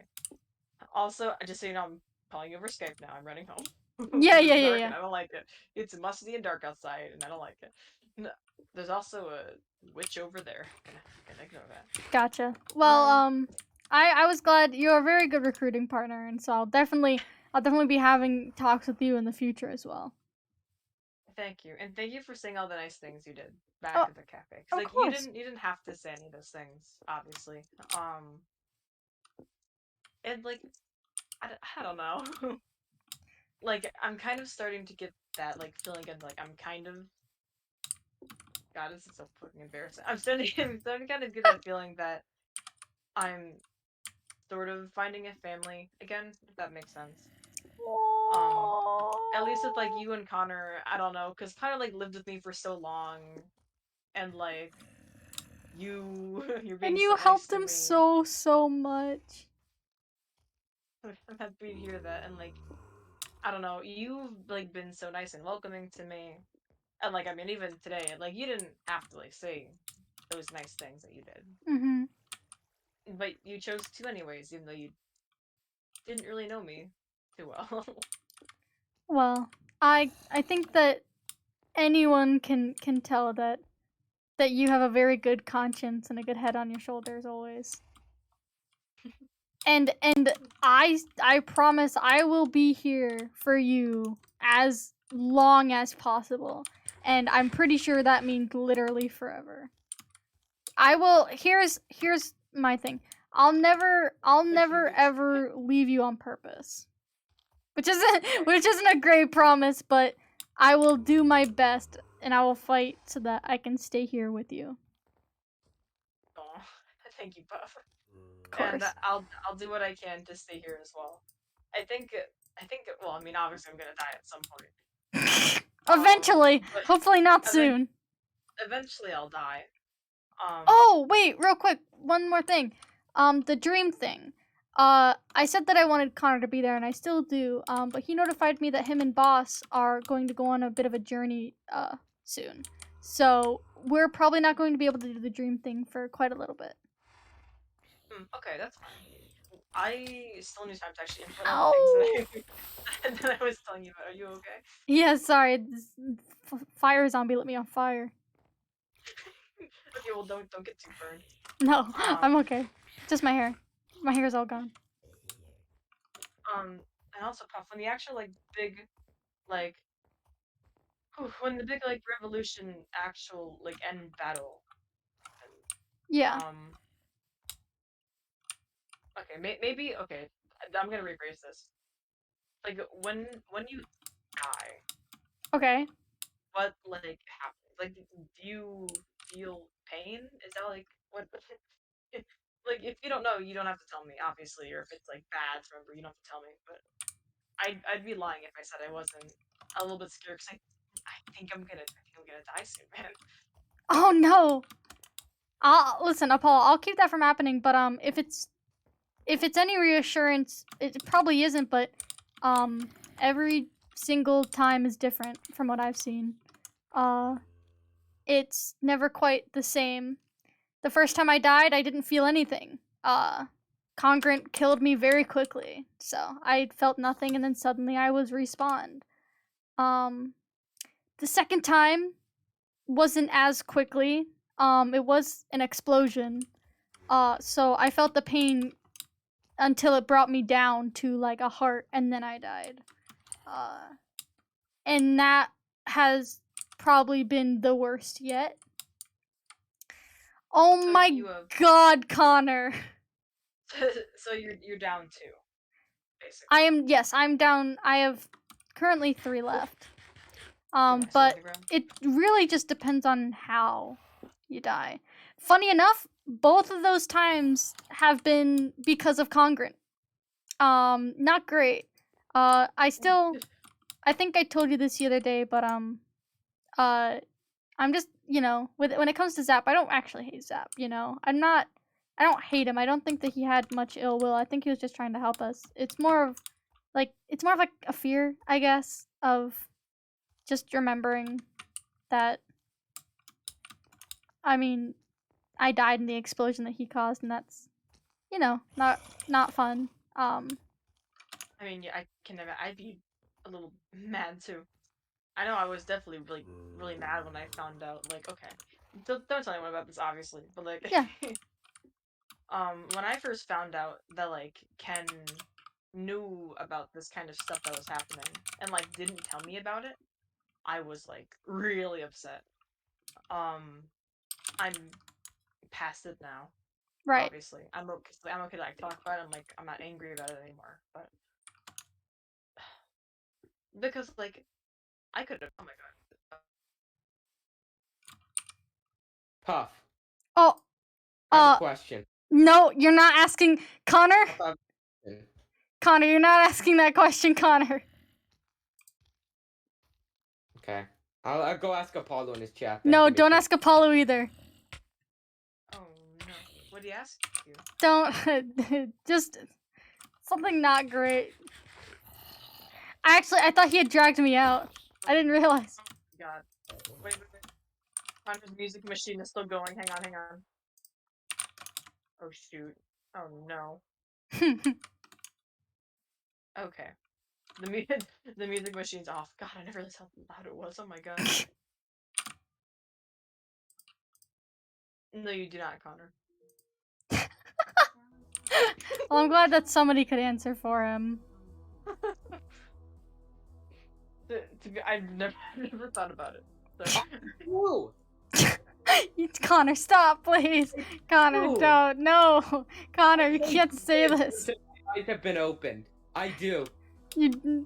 Also, just so you know, I'm calling you over Skype now. I'm running home. Yeah, It's yeah, yeah, dark yeah. and I don't like it. It's musty and dark outside, and I don't like it. No, there's also a witch over there. Gonna ignore that. Gotcha. Well, I was glad you're a very good recruiting partner, and so I'll definitely be having talks with you in the future as well. Thank you, and thank you for saying all the nice things you did back Oh, at the cafe. 'Cause, of like course. you didn't have to say any of those things, obviously. And like, I don't know. Like, I'm kind of starting to get that like feeling of like I'm kind of. God, this is so fucking embarrassing. I'm starting to kind of get that feeling that I'm sort of finding a family again, if that makes sense. At least with like you and Connor, I don't know, because Connor like lived with me for so long, and like you're being And so you nice helped to him me. so much. I'm happy to hear that, and like I don't know, you've like been so nice and welcoming to me, and like I mean even today, like you didn't have to like say those nice things that you did, Mhm. but you chose to anyways, even though you didn't really know me too well. Well, I think that anyone can tell that you have a very good conscience and a good head on your shoulders always. And I promise I will be here for you as long as possible. And I'm pretty sure that means literally forever. I will here's my thing. I'll never ever leave you on purpose. Which isn't a great promise, but I will do my best and I will fight so that I can stay here with you. Oh, thank you, Puff. Of course. And I'll do what I can to stay here as well. I think. Well, I mean, obviously, I'm gonna die at some point. Eventually. But Hopefully not soon. eventually, I'll die. Oh, wait, real quick. One more thing. The dream thing. I said that I wanted Connor to be there, and I still do. But he notified me that him and Boss are going to go on a bit of a journey, soon. So we're probably not going to be able to do the dream thing for quite a little bit. Okay, that's fine. I still need time to actually input all the things that I was telling you about. Are you okay? Yeah, sorry. This fire zombie lit me on fire. Okay, well, don't get too burned. No, I'm okay. Just my hair. My hair's all gone. And also, Puff, when the actual, big, when the big, revolution actual, end battle. Yeah. Okay, maybe, okay, I'm gonna rephrase this. When you die. Okay. What, happens? Do you feel pain? Is that, what, if you don't know, you don't have to tell me, obviously, or if it's, bad to remember, you don't have to tell me, but I'd be lying if I said I wasn't a little bit scared, because I think I'm gonna die soon, man. Oh, no! Listen, Apollo, I'll keep that from happening, but, if it's any reassurance, it probably isn't, but, every single time is different from what I've seen. It's never quite the same. The first time I died, I didn't feel anything. Congrant killed me very quickly, so I felt nothing, and then suddenly I was respawned. The second time wasn't as quickly. It was an explosion. So I felt the pain until it brought me down to, a heart, and then I died. And that has probably been the worst yet. Oh so my god, Connor! So you're down 2, basically. Yes, I'm down. I have currently 3 left. But it really just depends on how you die. Funny enough, both of those times have been because of Congrant. Not great. I think I told you this the other day, but I'm just, when it comes to Zap, I don't actually hate Zap, I don't hate him. I don't think that he had much ill will. I think he was just trying to help us. It's more of a fear, I guess, of just remembering that, I mean, I died in the explosion that he caused, and that's, not fun. I mean, yeah, I'd be a little mad too. I know I was definitely really, really mad when I found out, okay, don't tell anyone about this, obviously, but, yeah. When I first found out that, Ken knew about this kind of stuff that was happening, and, didn't tell me about it, I was, really upset. I'm past it now. Right. Obviously. I'm okay to, talk about it, I'm not angry about it anymore, but... Because, I could've... Oh my god. Puff. Oh. I have a question. No, you're not asking... Connor? Connor, you're not asking that question, Connor. Okay. I'll go ask Apollo in his chat. No, don't ask Apollo either. Oh, no. What did he ask you? Don't... just... something not great. I thought he had dragged me out. I didn't realize. Oh my god. Wait. Connor's music machine is still going. Hang on. Oh, shoot. Oh, no. Okay. The music machine's off. God, I never realized how loud it was. Oh my god. No, you do not, Connor. Well, I'm glad that somebody could answer for him. I've never thought about it. So. Whoa! Connor, stop, please. Connor, don't. No. Connor, you can't say this. My eyes have been opened. I do.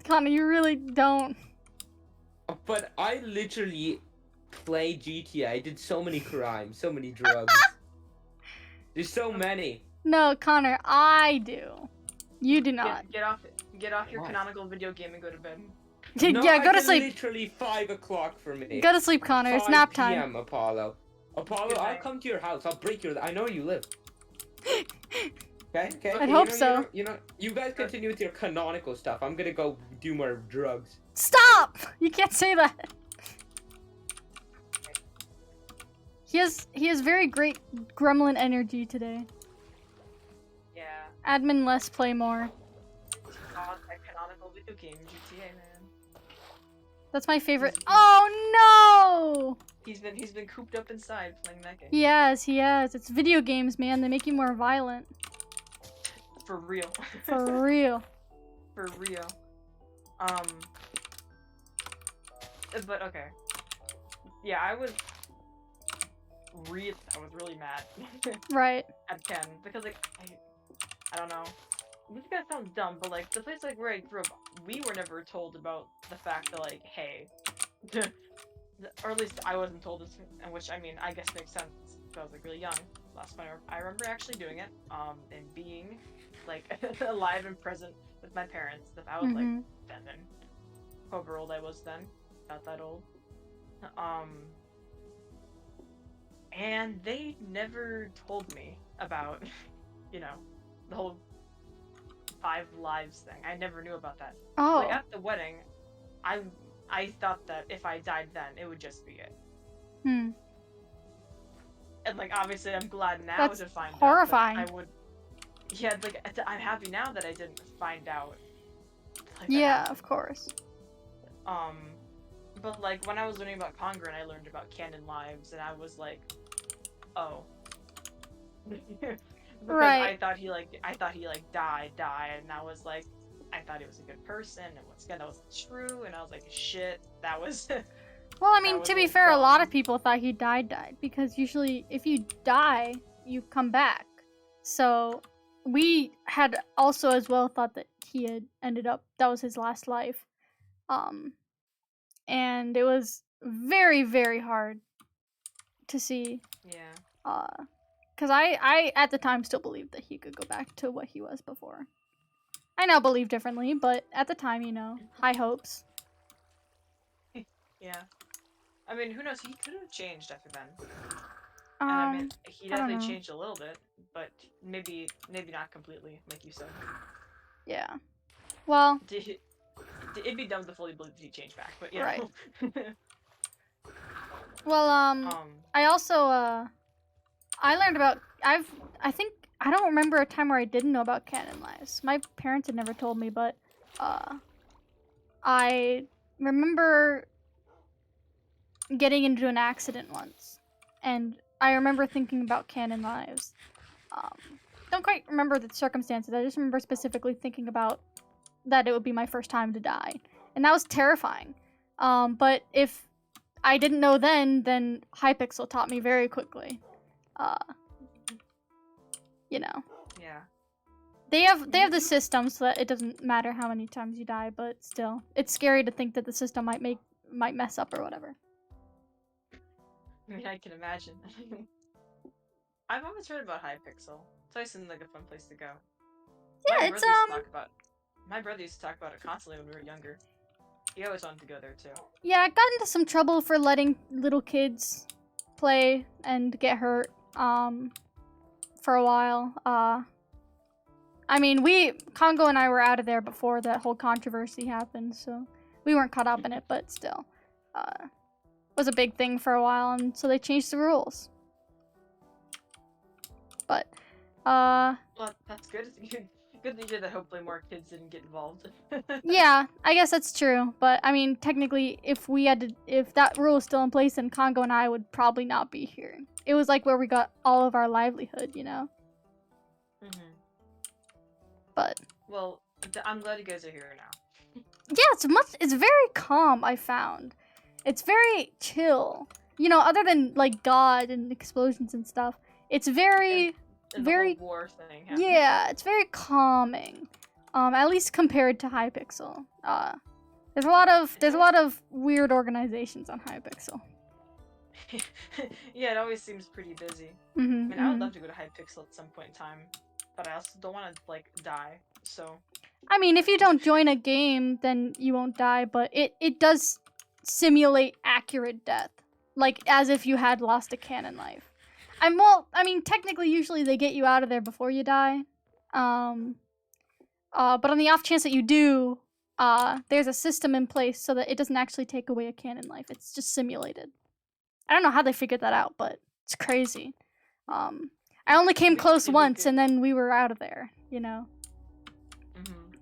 Connor, you really don't. But I literally play GTA. I did so many crimes, so many drugs. There's so many. No, Connor, I do. You do not. Get off your Why? canonical video game and go to bed. No, Yeah, go to it's sleep. Literally 5 o'clock for me. Go to sleep, Connor. It's nap time. 5 p.m. Apollo. Apollo, Good I'll night. come to your house. I'll break your. I know where you live. Okay. Okay. I'd hope so. You guys continue with your canonical stuff. I'm gonna go do more drugs. Stop! You can't say that. He has very great gremlin energy today. Yeah. Admin less, play more. God, that canonical video game, GTA, man. That's my favorite. Oh no! He's been cooped up inside playing that game. He has. It's video games, man. They make you more violent. For real. For real. For real. But okay. Yeah, I was really mad Right. at Ken because like I don't know. This guy sounds dumb, but like the place like where I grew up, we were never told about the fact that like, hey, or at least I wasn't told this, and which I mean I guess makes sense because I was like really young. Last time I remember actually doing it, and being like alive and present with my parents. That I was like 7, however old I was then, not that old. And they never told me about, the whole 5 lives thing. I never knew about that. Oh. Like at the wedding, I thought that if I died then, it would just be it. Hmm. And like obviously, I'm glad now That's to find horrifying. out. I would. Yeah, like I'm happy now that I didn't find out. Like, Yeah, of course. But like when I was learning about Conger and I learned about canon lives, and I was like, oh. Because Right. I thought he died, and I was like, I thought he was a good person, and once again that wasn't true, and I was like, shit, that was. Well, I That mean, was to be all fair, a lot dumb. of people thought he died, because usually if you die, you come back. So we had also as well thought that he had ended up, that was his last life. And it was very, very hard to see. Yeah. Because I at the time still believed that he could go back to what he was before. I now believe differently, but at the time, high hopes. Yeah. I mean, who knows? He could have changed after then. Um, And I mean, he I don't definitely know. changed a little bit, but maybe not completely, like you said. Yeah. Well, It'd be dumb to fully believe that he changed back, but yeah. Right. well, I also, I learned about, I don't remember a time where I didn't know about canon lives. My parents had never told me, but, I remember getting into an accident once, and I remember thinking about canon lives. Don't quite remember the circumstances, I just remember specifically thinking about that it would be my first time to die. And that was terrifying. But if I didn't know then Hypixel taught me very quickly. Yeah. They have the system so that it doesn't matter how many times you die, but still. It's scary to think that the system might mess up or whatever. I mean, I can imagine. I've always heard about Hypixel. It's always seemed like a fun place to go. Yeah, My brother used to talk about it constantly when we were younger. He always wanted to go there too. Yeah, I got into some trouble for letting little kids play and get hurt, for a while. I mean, Congo and I were out of there before that whole controversy happened, so we weren't caught up in it, but still. Was a big thing for a while, and so they changed the rules. But, Well, that's good. Good to hear that hopefully more kids didn't get involved. yeah, I guess that's true. But, I mean, technically, if that rule was still in place, then Congo and I would probably not be here. It was like where we got all of our livelihood, Mm-hmm. But, Well, I'm glad you guys are here now. yeah, it's very calm, I found. It's very chill. Other than, like, God and explosions and stuff. It's very... And very the whole war thing happened. Yeah, it's very calming. At least compared to Hypixel. There's a lot of weird organizations on Hypixel. Yeah, it always seems pretty busy. I Mm-hmm, mean, I would love to go to Hypixel at some point in time, but I also don't want to like die. So I mean, if you don't join a game, then you won't die, but it does simulate accurate death. Like, as if you had lost a canon life. I mean, technically, usually they get you out of there before you die. But on the off chance that you do, there's a system in place so that it doesn't actually take away a canon life. It's just simulated. I don't know how they figured that out, but it's crazy. I only came close once, and then we were out of there, you know?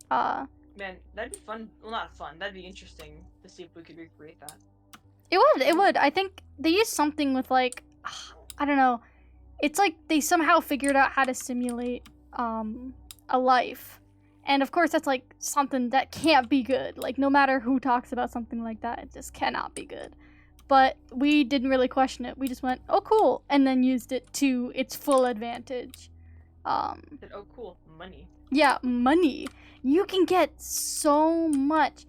Man, that'd be fun. Well, not fun. That'd be interesting to see if we could recreate that. It would. I think they used something with, like, I don't know. It's like they somehow figured out how to simulate a life. And of course, that's like something that can't be good. Like, no matter who talks about something like that, it just cannot be good. But we didn't really question it. We just went, oh, cool, and then used it to its full advantage. Oh, cool, money. Yeah, money. You can get so much.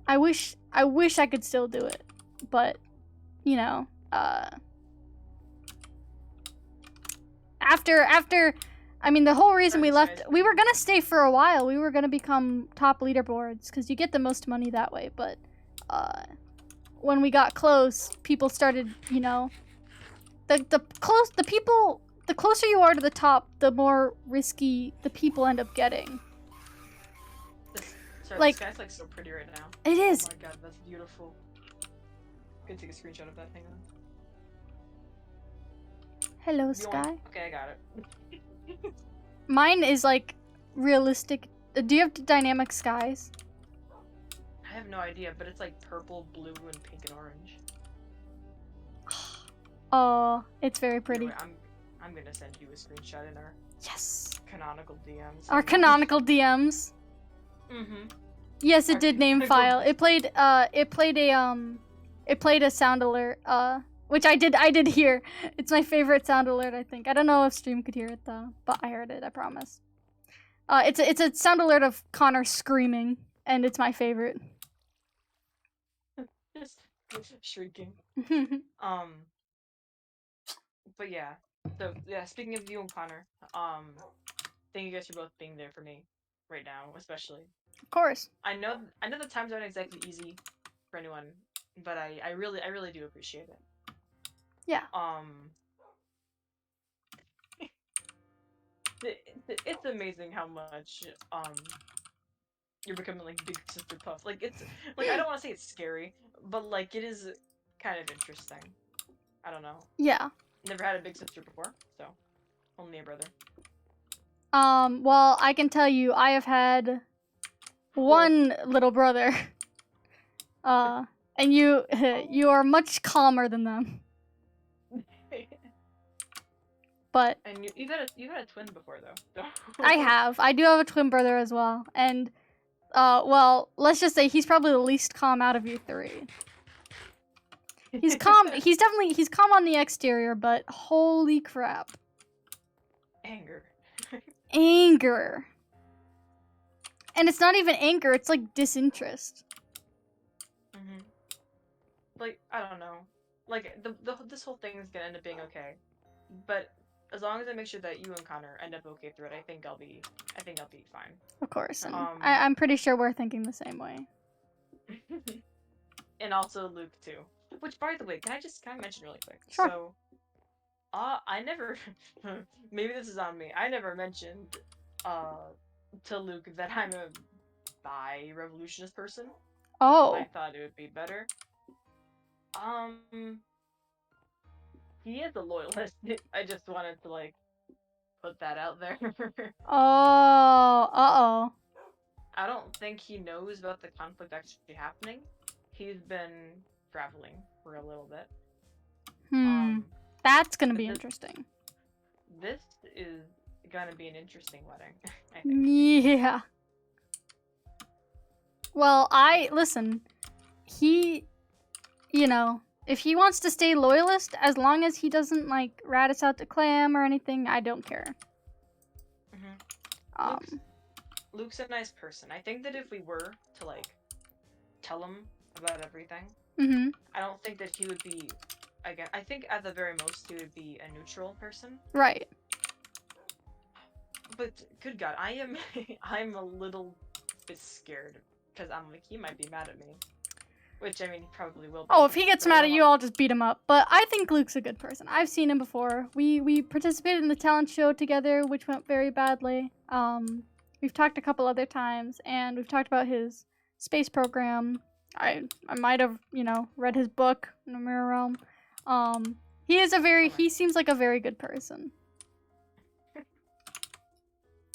I wish I could still do it, but you know, after I mean, the whole reason we left, we were gonna stay for a while. We were gonna become top leaderboards because you get the most money that way. But when we got close, people started, you know, the closer you are to the top, the more risky the people end up getting. Sorry, like, the sky's like so pretty right now. It is. Oh my god, that's beautiful. Could take a screenshot of that. Hang on. Hello, sky. Okay, I got it. Mine is like realistic. Do you have dynamic skies? I have no idea, but it's like purple, blue, and pink and orange. Oh, it's very pretty. Anyway, I'm gonna send you a screenshot in our canonical DMs. Our canonical DMs. Mm-hmm. Yes, it did name file. It played a sound alert, which I did hear. It's my favorite sound alert, I think. I don't know if stream could hear it though, but I heard it, I promise. It's a sound alert of Connor screaming, and it's my favorite. Just shrieking. But yeah. So yeah, speaking of you and Connor, thank you guys for both being there for me right now, especially. Of course. I know the times aren't exactly easy for anyone, but I really do appreciate it. Yeah. It's amazing how much you're becoming like big sister Puff. Like, it's like, I don't want to say it's scary, but like it is kind of interesting. I don't know. Yeah. Never had a big sister before, so only a brother. Well, I can tell you, I have had one little brother. And you are much calmer than them. But you've had a twin before though. I have. I do have a twin brother as well, and well, let's just say he's probably the least calm out of you three. He's calm. He's calm on the exterior, but holy crap. Anger. Anger. And it's not even anger, it's like disinterest. Mm-hmm. Like, I don't know. Like, this whole thing is gonna end up being okay. But as long as I make sure that you and Connor end up okay through it, I think I'll be fine. Of course. And I'm pretty sure we're thinking the same way. And also Luke too. Which, by the way, can I mention really quick? Sure. So, I never, maybe this is on me. I never mentioned, to Luke that I'm a bi-revolutionist person. Oh. I thought it would be better. He is a loyalist. I just wanted to, like, put that out there. Oh, uh-oh. I don't think he knows about the conflict actually happening. He's been traveling for a little bit. That's gonna be interesting. This is gonna be an interesting wedding, I think. Yeah. Well, listen, he, you know, if he wants to stay loyalist, as long as he doesn't, like, rat us out to Clam or anything, I don't care. Mm-hmm. Luke's a nice person. I think that if we were to, like, tell him about everything, I don't think that he would be again, I think at the very most he would be a neutral person. Right. But good God, I'm a little bit scared because I'm like he might be mad at me, which I mean he probably will be. Oh, if he gets but I mad don't at you, want- I'll just beat him up. But I think Luke's a good person. I've seen him before. We participated in the talent show together, which went very badly. We've talked a couple other times, and we've talked about his space program. I might have, read his book in the Mirror Realm. He seems like a very good person.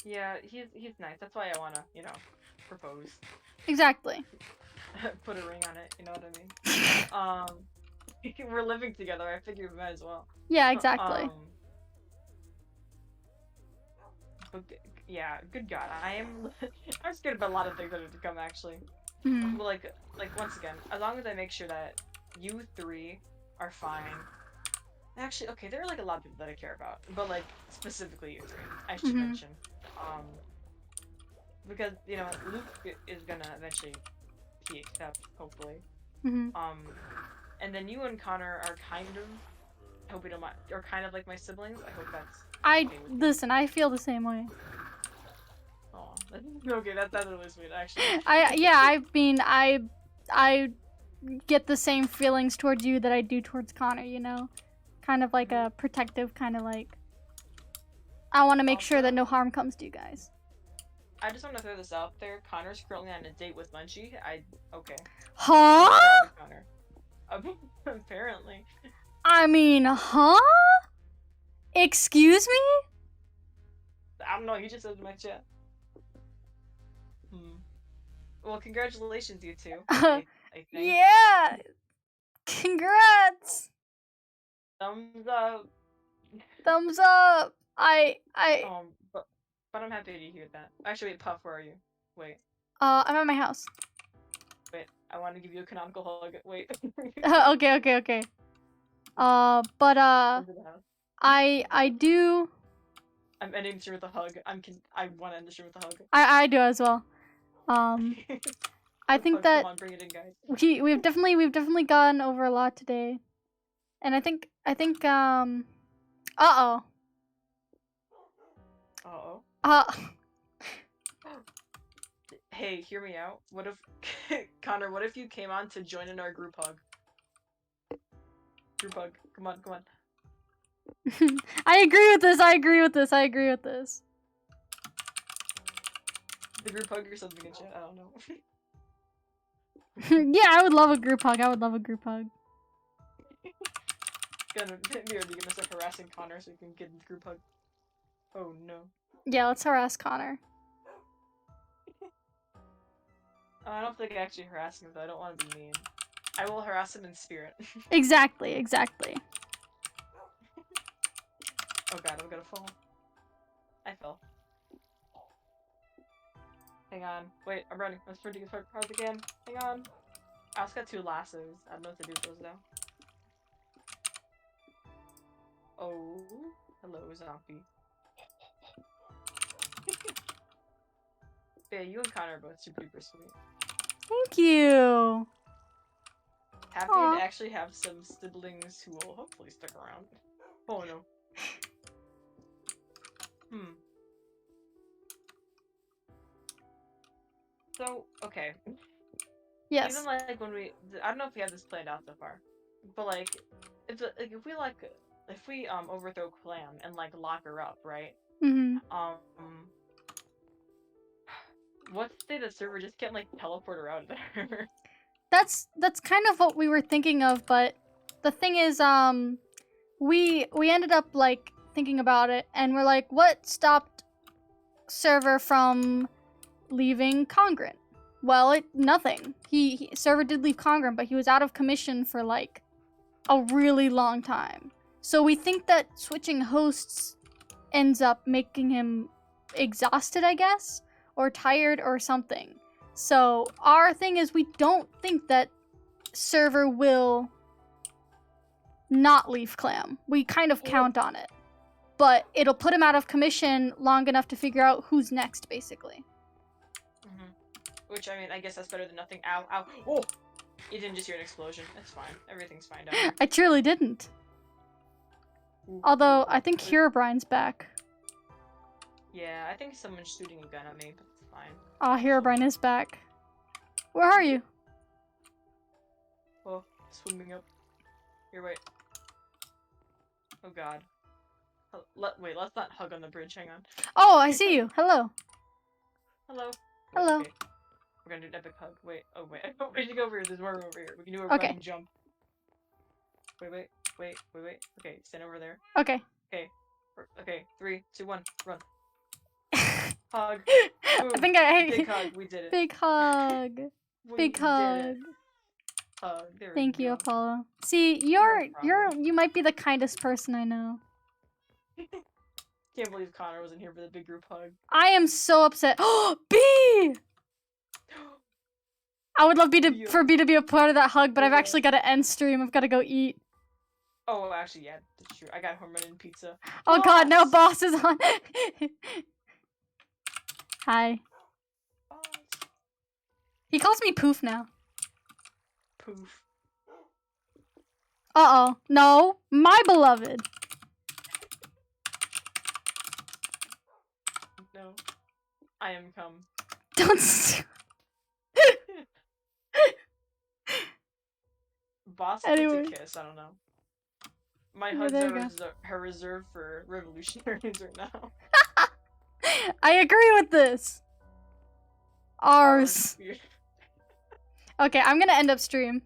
Yeah, he's nice. That's why I wanna, propose. Exactly. Put a ring on it, you know what I mean? We're living together, I figure we might as well. Yeah, exactly. But yeah, good God, I'm scared about a lot of things that have to come actually. Mhm. Well, like once again, as long as I make sure that you three are fine. Actually, okay, there are like a lot of people that I care about, but like specifically you three, I should Mhm. mention. Because Luke is gonna eventually be accepted, hopefully. Mhm. And then you and Connor are kind of, I hope you don't mind, are kind of like my siblings. I hope that's. Listen. I feel the same way. Oh, okay, that's really sweet, actually. I get the same feelings towards you that I do towards Connor. Kind of like a protective, kind of like. I want to make sure that no harm comes to you guys. I just want to throw this out there. Connor's currently on a date with Munchie. Okay. Huh? I'm proud of Connor. Apparently. I mean, huh? Excuse me? I don't know. He just said in my chat. Well, congratulations, you two. I think. Yeah. Congrats. Thumbs up. Thumbs up. But I'm happy to hear that. Actually, wait, Puff, where are you? Wait. I'm at my house. Wait, I want to give you a canonical hug. Wait. Okay. Into the house. I do. I'm ending the stream with a hug. I want to end the stream with a hug. I do as well. I think that Come on, bring it in, guys. we've definitely gone over a lot today, and I think uh-oh. Uh-oh. Uh Hey, hear me out. What if Connor, what if you came on to join in our group hug? Group hug. Come on. I agree with this. The group hug or something in chat. I don't know. Yeah, I would love a group hug. Mira, you're gonna start harassing Connor so you can get in the group hug. Oh no. Yeah, let's harass Connor. I don't think I actually harass him though. I don't want to be mean. I will harass him in spirit. Exactly. Oh god, I'm gonna fall. I fell. Hang on. Wait, I'm running. I'm sprinting as hard as I can. Hang on. I also got 2 lassos. I don't know what to do with those now. Oh. Hello, zombie. Yeah, you and Connor are both super duper sweet. Thank you. Happy Aw. to actually have some siblings who will hopefully stick around. Oh no. So, okay. Yes. Even like when I don't know if we have this planned out so far, but like, if we overthrow Clam and like lock her up, right? Mhm. What's to say the server just can't like teleport her out of there? That's kind of what we were thinking of, but the thing is, we ended up like thinking about it, and we're like, what stopped server from leaving Congruent? Well, nothing. Server did leave Congruent, but he was out of commission for like a really long time. So we think that switching hosts ends up making him exhausted, I guess, or tired or something. So our thing is we don't think that server will not leave Clam. We kind of count on it. But it'll put him out of commission long enough to figure out who's next, basically. Which, I mean, I guess that's better than nothing. Ow, ow. Oh! You didn't just hear an explosion. It's fine. Everything's fine down here. I truly didn't. Although, I think Herobrine's back. Yeah, I think someone's shooting a gun at me, but it's fine. Aw, Herobrine is back. Where are you? Oh, swimming up. Here, wait. Oh god. Wait, let's not hug on the bridge, hang on. Oh, I see you. Hello. Hello. Wait, Hello. okay. We're gonna do an epic hug. Wait, oh wait. We need to go over here, there's more room over here. We can do a Okay. running jump. Wait. Okay, stand over there. Okay. Okay, 3, 2, 1, run. Hug. Boom. I think I... Big hug, we did it. Big hug. We Big did hug. it. Hug. There we Thank you, go. Apollo. See, No you might be the kindest person I know. Can't believe Connor wasn't here for the big group hug. I am so upset. Oh, B! I would love for B to be a part of that hug, but I've Yeah. actually got to end stream. I've got to go eat. Oh, actually, yeah, that's true. I got home running pizza. Oh god, now Boss! Boss is on. Hi. Boss. He calls me Poof now. Poof. Uh-oh. No. My beloved. No. I am come. Don't Boss Anyway. needs a kiss, I don't know. My Yeah, hugs there are you go. are reserved for revolutionaries right now. I agree with this. Ours. Okay, I'm gonna end up stream.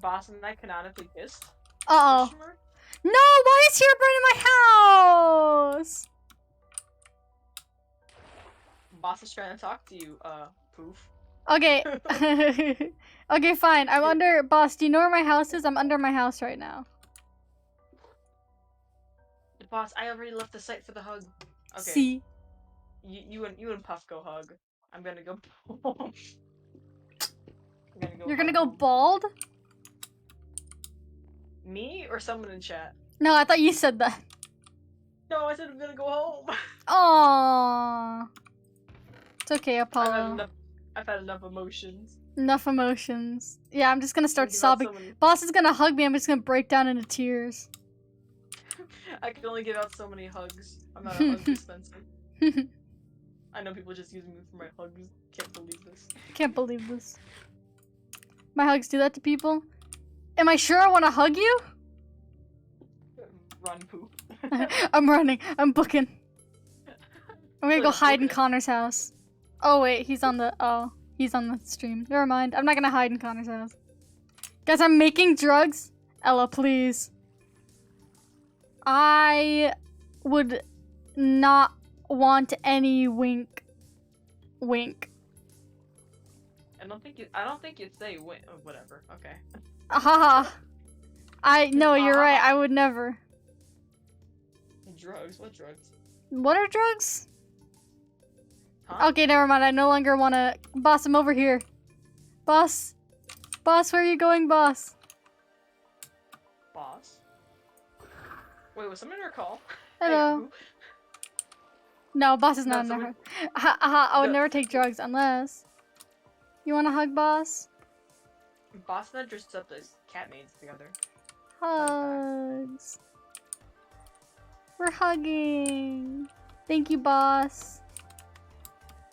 Boss and I canonically kissed? Uh-oh. Question mark? No, why is Herobrine in my house? Boss is trying to talk to you, Poof. Okay. Okay, fine. I'm under... Boss, do you know where my house is? I'm under my house right now. Boss, I already left the site for the hug. Okay. See? You and Puff go hug. I'm gonna go. You're gonna go bald? Me or someone in chat? No, I thought you said that. No, I said I'm gonna go home. Aww. It's okay, Apollo. I've had enough emotions. Enough emotions. Yeah, I'm just gonna start Thinking about sobbing. so many- Boss is gonna hug me, I'm just gonna break down into tears. I can only give out so many hugs. I'm not a hug dispenser. I know people just use me for my hugs. Can't believe this. Can't believe this. My hugs do that to people? Am I sure I wanna hug you? Run, Poop. I'm running. I'm booking. I'm gonna go Like, hide in okay. Connor's house. Oh wait, he's on the stream. Never mind. I'm not gonna hide in Connor's house. Guys, I'm making drugs. Ella, please. I would not want any wink. Wink. I don't think you'd say whatever. Okay. Haha. No, you're right. I would never. Drugs? What drugs? What are drugs? Huh? Okay, never mind. I no longer wanna. Boss, I'm over here. Boss. Boss, where are you going, boss? Boss? Wait, was someone in her call? Hello. Who? No, boss is No, not in someone- there. I would No. never take drugs unless. You want to hug, boss? Boss and I dressed up as cat maids together. Hugs. We're hugging. Thank you, boss.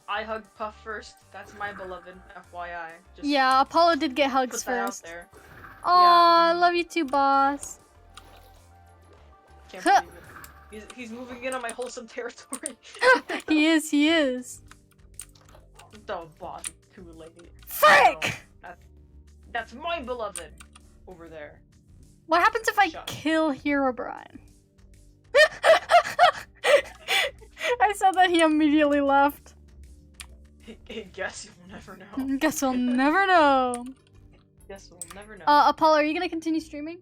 I hugged Puff first. That's my beloved, FYI. Just Yeah, Apollo did get put hugs that first. out there. Aw, I love you too, boss. Can't Huh. believe it. He's moving in on my wholesome territory. He is. The boss is too late. Frick! No, that's my beloved over there. What happens if I Shut. kill Herobrine? I said that he immediately left. I guess you'll never know. Guess we'll never know. Guess we'll never know. Apollo, are you gonna continue streaming?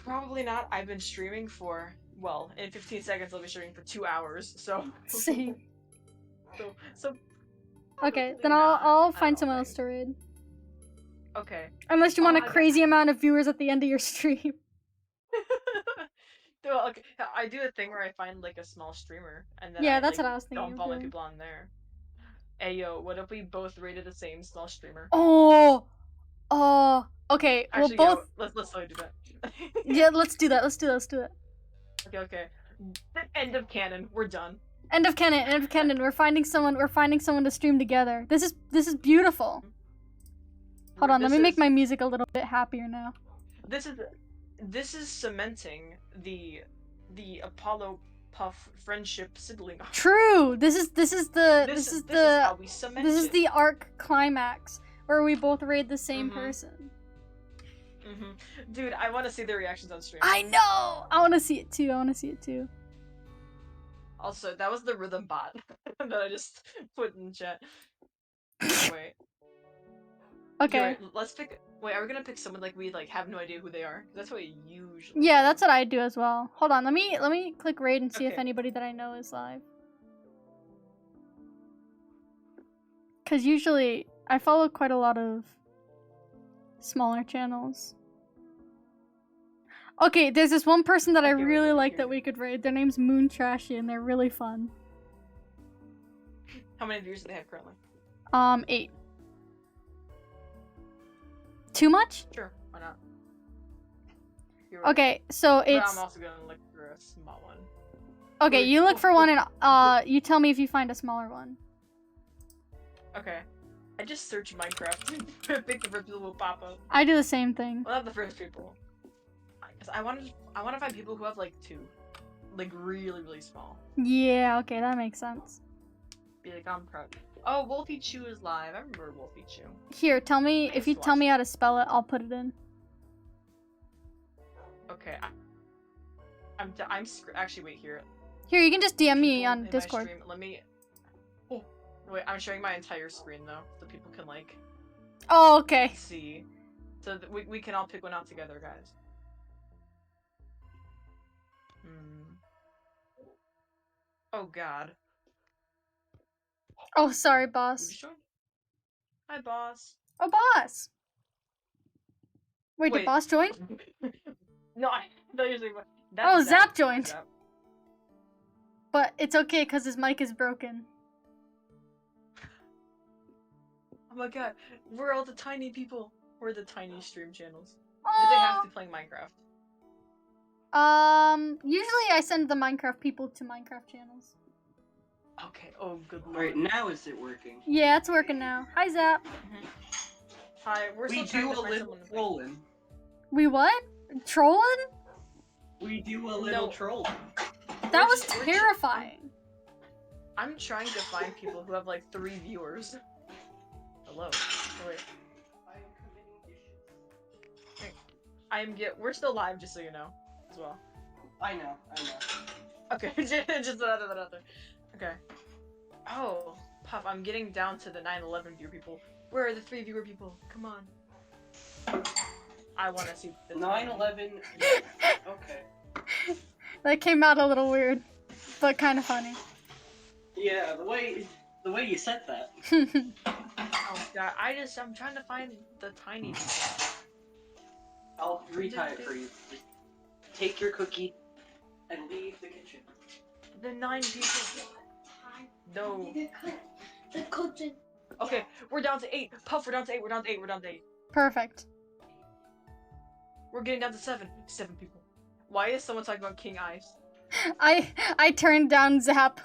Probably not. I've been streaming for, well, in 15 seconds I'll be streaming for 2 hours, so... Same. So... Okay, probably then not, I'll I find don't someone else think. to raid. Okay. Unless you want a I got- crazy amount of viewers at the end of your stream. Well, okay, I do a thing where I find, like, a small streamer, and then Yeah, I, that's like, what I was thinking don't of follow doing. people on there. Ayo, what if we both rated the same small streamer? Oh, okay. Actually, we'll both. let's totally do that. Yeah, let's do that. Let's do it. Okay. End of canon. We're done. End of canon. We're finding someone to stream together. This is beautiful. Hold on, let me make my music a little bit happier now. This is cementing the Apollo Puff friendship sibling. True. This is how we cement the arc climax where we both raid the same person. Dude, I want to see their reactions on stream. I know. I want to see it too. Also, that was the rhythm bot that I just put in chat. Wait. Okay. Right, let's pick. Wait, are we gonna pick someone like we have no idea who they are? That's what we usually. Yeah, that's what I do as well. Hold on, let me click raid and see if anybody that I know is live. Cause usually I follow quite a lot of smaller channels. Okay, there's this one person that I really like that we could raid. Their name's Moon Trashy, and they're really fun. How many viewers do they have currently? 8. Too much? Sure, why not? You're right. Okay, so But it's. I'm also gonna look for a small one. Okay, you look for one and you tell me if you find a smaller one. Okay. I just search Minecraft to pick the first people who will pop up. I do the same thing. Well, not the first people. Because I want to find people who have 2, really small. Yeah, okay, that makes sense. Be like, I'm proud. Oh, Wolfie Chew is live. I remember Wolfie Chew. Here, tell me if you tell me how to spell it, I'll put it in. Okay. Actually, wait here. Here, you can just DM me People on in my Discord. stream, let me. Oh, wait. I'm sharing my entire screen though, so people can Oh, okay. see. So that we can all pick one out together, guys. Oh God. Oh, sorry, You boss. just joined? Hi, boss. Oh, boss. Wait, did boss join? No, I don't usually. Oh, Zap joined. Zap. But it's okay because his mic is broken. Oh my God, we're all the tiny people. We're the tiny stream channels. Do they have to play Minecraft? Usually I send the Minecraft people to Minecraft channels. Okay. Oh, good lord. Right, now is it working? Yeah, it's working now. Hi, Zap. Hi, we're We still do trying to a find little someone to play. trolling. We what? Trolling? We do a little No. trolling. That was We're terrifying. I'm trying to find people who have 3 viewers. Hello. Oh, wait. We're still live, just so you know, as well. I know. Okay, just that other. Okay. Oh, Puff, I'm getting down to the 9/11 viewer people. Where are the 3 viewer people? Come on. I want to see the 9/11. Okay. That came out a little weird, but kind of funny. Yeah, the way you said that. Oh God, I'm trying to find the tiny people. I'll retie it for you. Just take your cookie and leave the kitchen. The 9 people. No. The cooking. Okay, we're down to 8. Puff, we're down to 8. We're down to 8. Perfect. We're getting down to 7. 7 people. Why is someone talking about King Ice? I turned down Zap.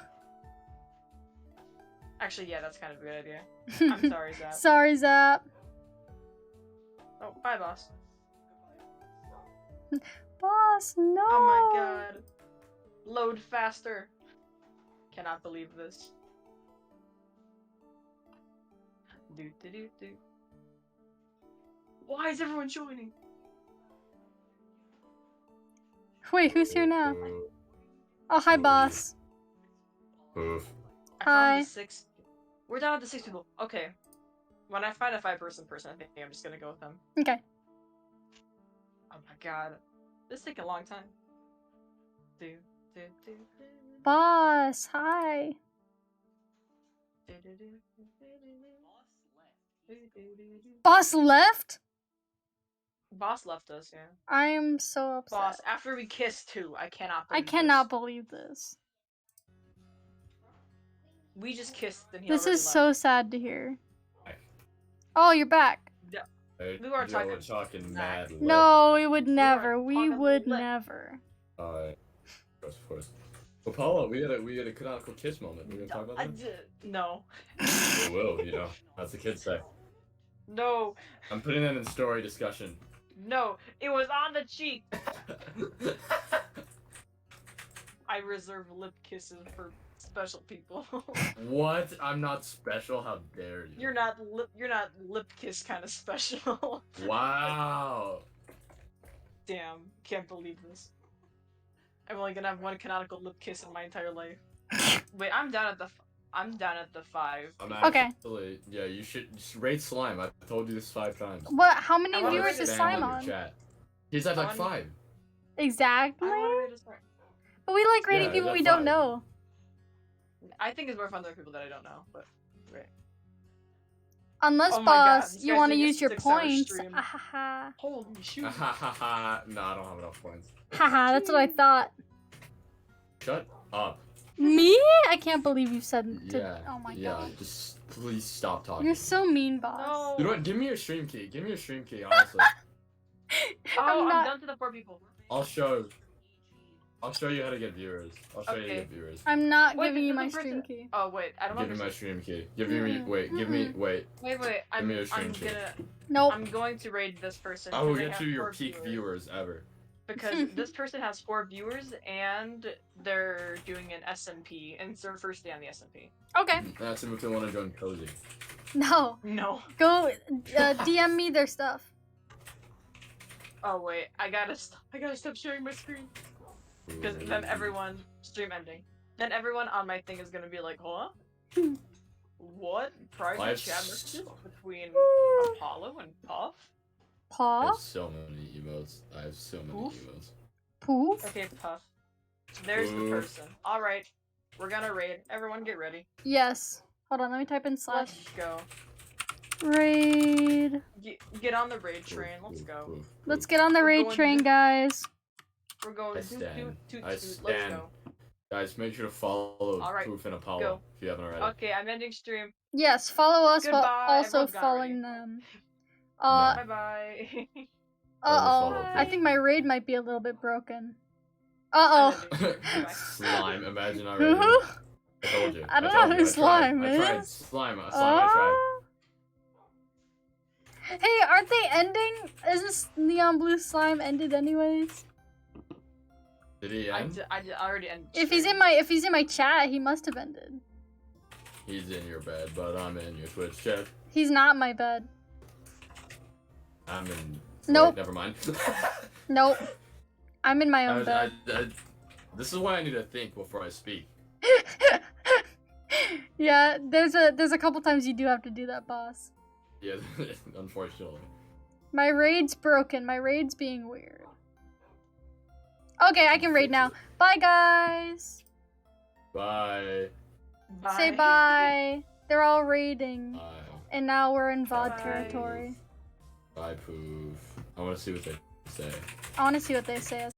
Actually, yeah, that's kind of a good idea. I'm sorry, Zap. Sorry, Zap. Oh, bye, boss. Boss, no. Oh my God. Load faster. Cannot believe this. Do. Why is everyone joining? Wait, who's here now? Oh, hi, boss. I Hi. found the 6. We're down to 6 people. Okay. When I find a 5-person, I think I'm just gonna go with them. Okay. Oh my God. This is taking a long time. Do. Boss, hi. Boss left? Boss left us, yeah. I am so upset. Boss, after we kissed too, I cannot believe I cannot believe this. We just kissed and he This already is left. so sad to hear. Hi. Oh, you're back. Hey, We weren't yo, talking we're talking smack. mad. lit. No, we would never. weren't We talking would lit. never. Of course. Well, Paula, we had a canonical kiss moment. We gonna talk about that? No. We will, you know. That's the kids say. No. I'm putting that in story discussion. No. It was on the cheek. I reserve lip kisses for special people. What? I'm not special. How dare you? You're not lip kiss kind of special. Wow. Damn, can't believe this. I'm only gonna have one canonical lip kiss in my entire life. Wait, I'm down at the 5. I'm Okay. actually, yeah, you should rate slime. I've told you this 5 times. What? How many I wanna viewers rate is it. Slime Your on? chat. He's at like I 5. Exactly. I wanna rate it smart. But we like rating Yeah, people that's we don't fine. know. I think it's more fun than people that I don't know, but right. Unless, Oh my God, boss, this you guy's want to doing a use your 6-hour points. stream. Haha. Holy shoot. No, I don't have enough points. Haha, that's what I thought. Shut up. Me? I can't believe you said to. Yeah. Oh my yeah, god. just please stop talking. You're so mean, boss. No. You know what? Give me your stream key. Give me your stream key, honestly. Oh, I'm not- done to the 4 people. I'll show you how to get viewers. I'll show you how to Okay. get viewers. I'm not Wait, giving you there's my a stream person- key. Oh wait, I don't Give me my understand. stream key. Give me wait, give me wait. Wait, Give me your stream key. Nope. I'm going to raid this person. I will 'cause they get have you your 4 peak viewers ever. Because this person has 4 viewers and they're doing an SMP and it's their first day on the SMP. Okay. That's if they want to join Cozy. No. No. Go DM me their stuff. Oh wait, I gotta stop sharing my screen. Because then everyone stream ending. Then everyone on my thing is gonna be like, huh? What? Private Live chat s- messages between Apollo and Puff? I Paw? have so many emotes. I have so many Oof. emotes. Poof? Okay, Puff. There's the Oof. person. Alright. We're gonna raid. Everyone get ready. Yes. Hold on, let me type in slash Let's go. raid. Get on the raid train. Let's go. Let's get on the We're raid going train, to- guys. We're going I toot stand. toot toot I toot. Let's stand. go. Guys, make sure to follow Alright, Poof and Apollo go. if you haven't already. Okay, I'm ending stream. Yes, follow us while Goodbye, also everyone's got following ready. them. Bye bye. Uh-oh. follow I me. think my raid might be a little bit broken. Uh-oh. Slime, imagine already. Who? I told you. I don't told know you. who Slime I tried. is. Slime, I tried. Hey, aren't they ending? Isn't Neon Blue Slime ended anyways? Did he I end? already ended. If he's stream. in my chat, he must have ended. He's in your bed, but I'm in your Twitch chat. He's not my bed. I'm in. Nope. Wait, never mind. Nope. I'm in my own bed. This is why I need to think before I speak. Yeah, there's a couple times you do have to do that, boss. Yeah, unfortunately. My raid's broken. My raid's being weird. Okay, I can raid now. Bye, guys. Bye. Say bye. They're all raiding. Bye. And now we're in VOD Bye. territory. Bye, Poof. I want to see what they say. I want to see what they say.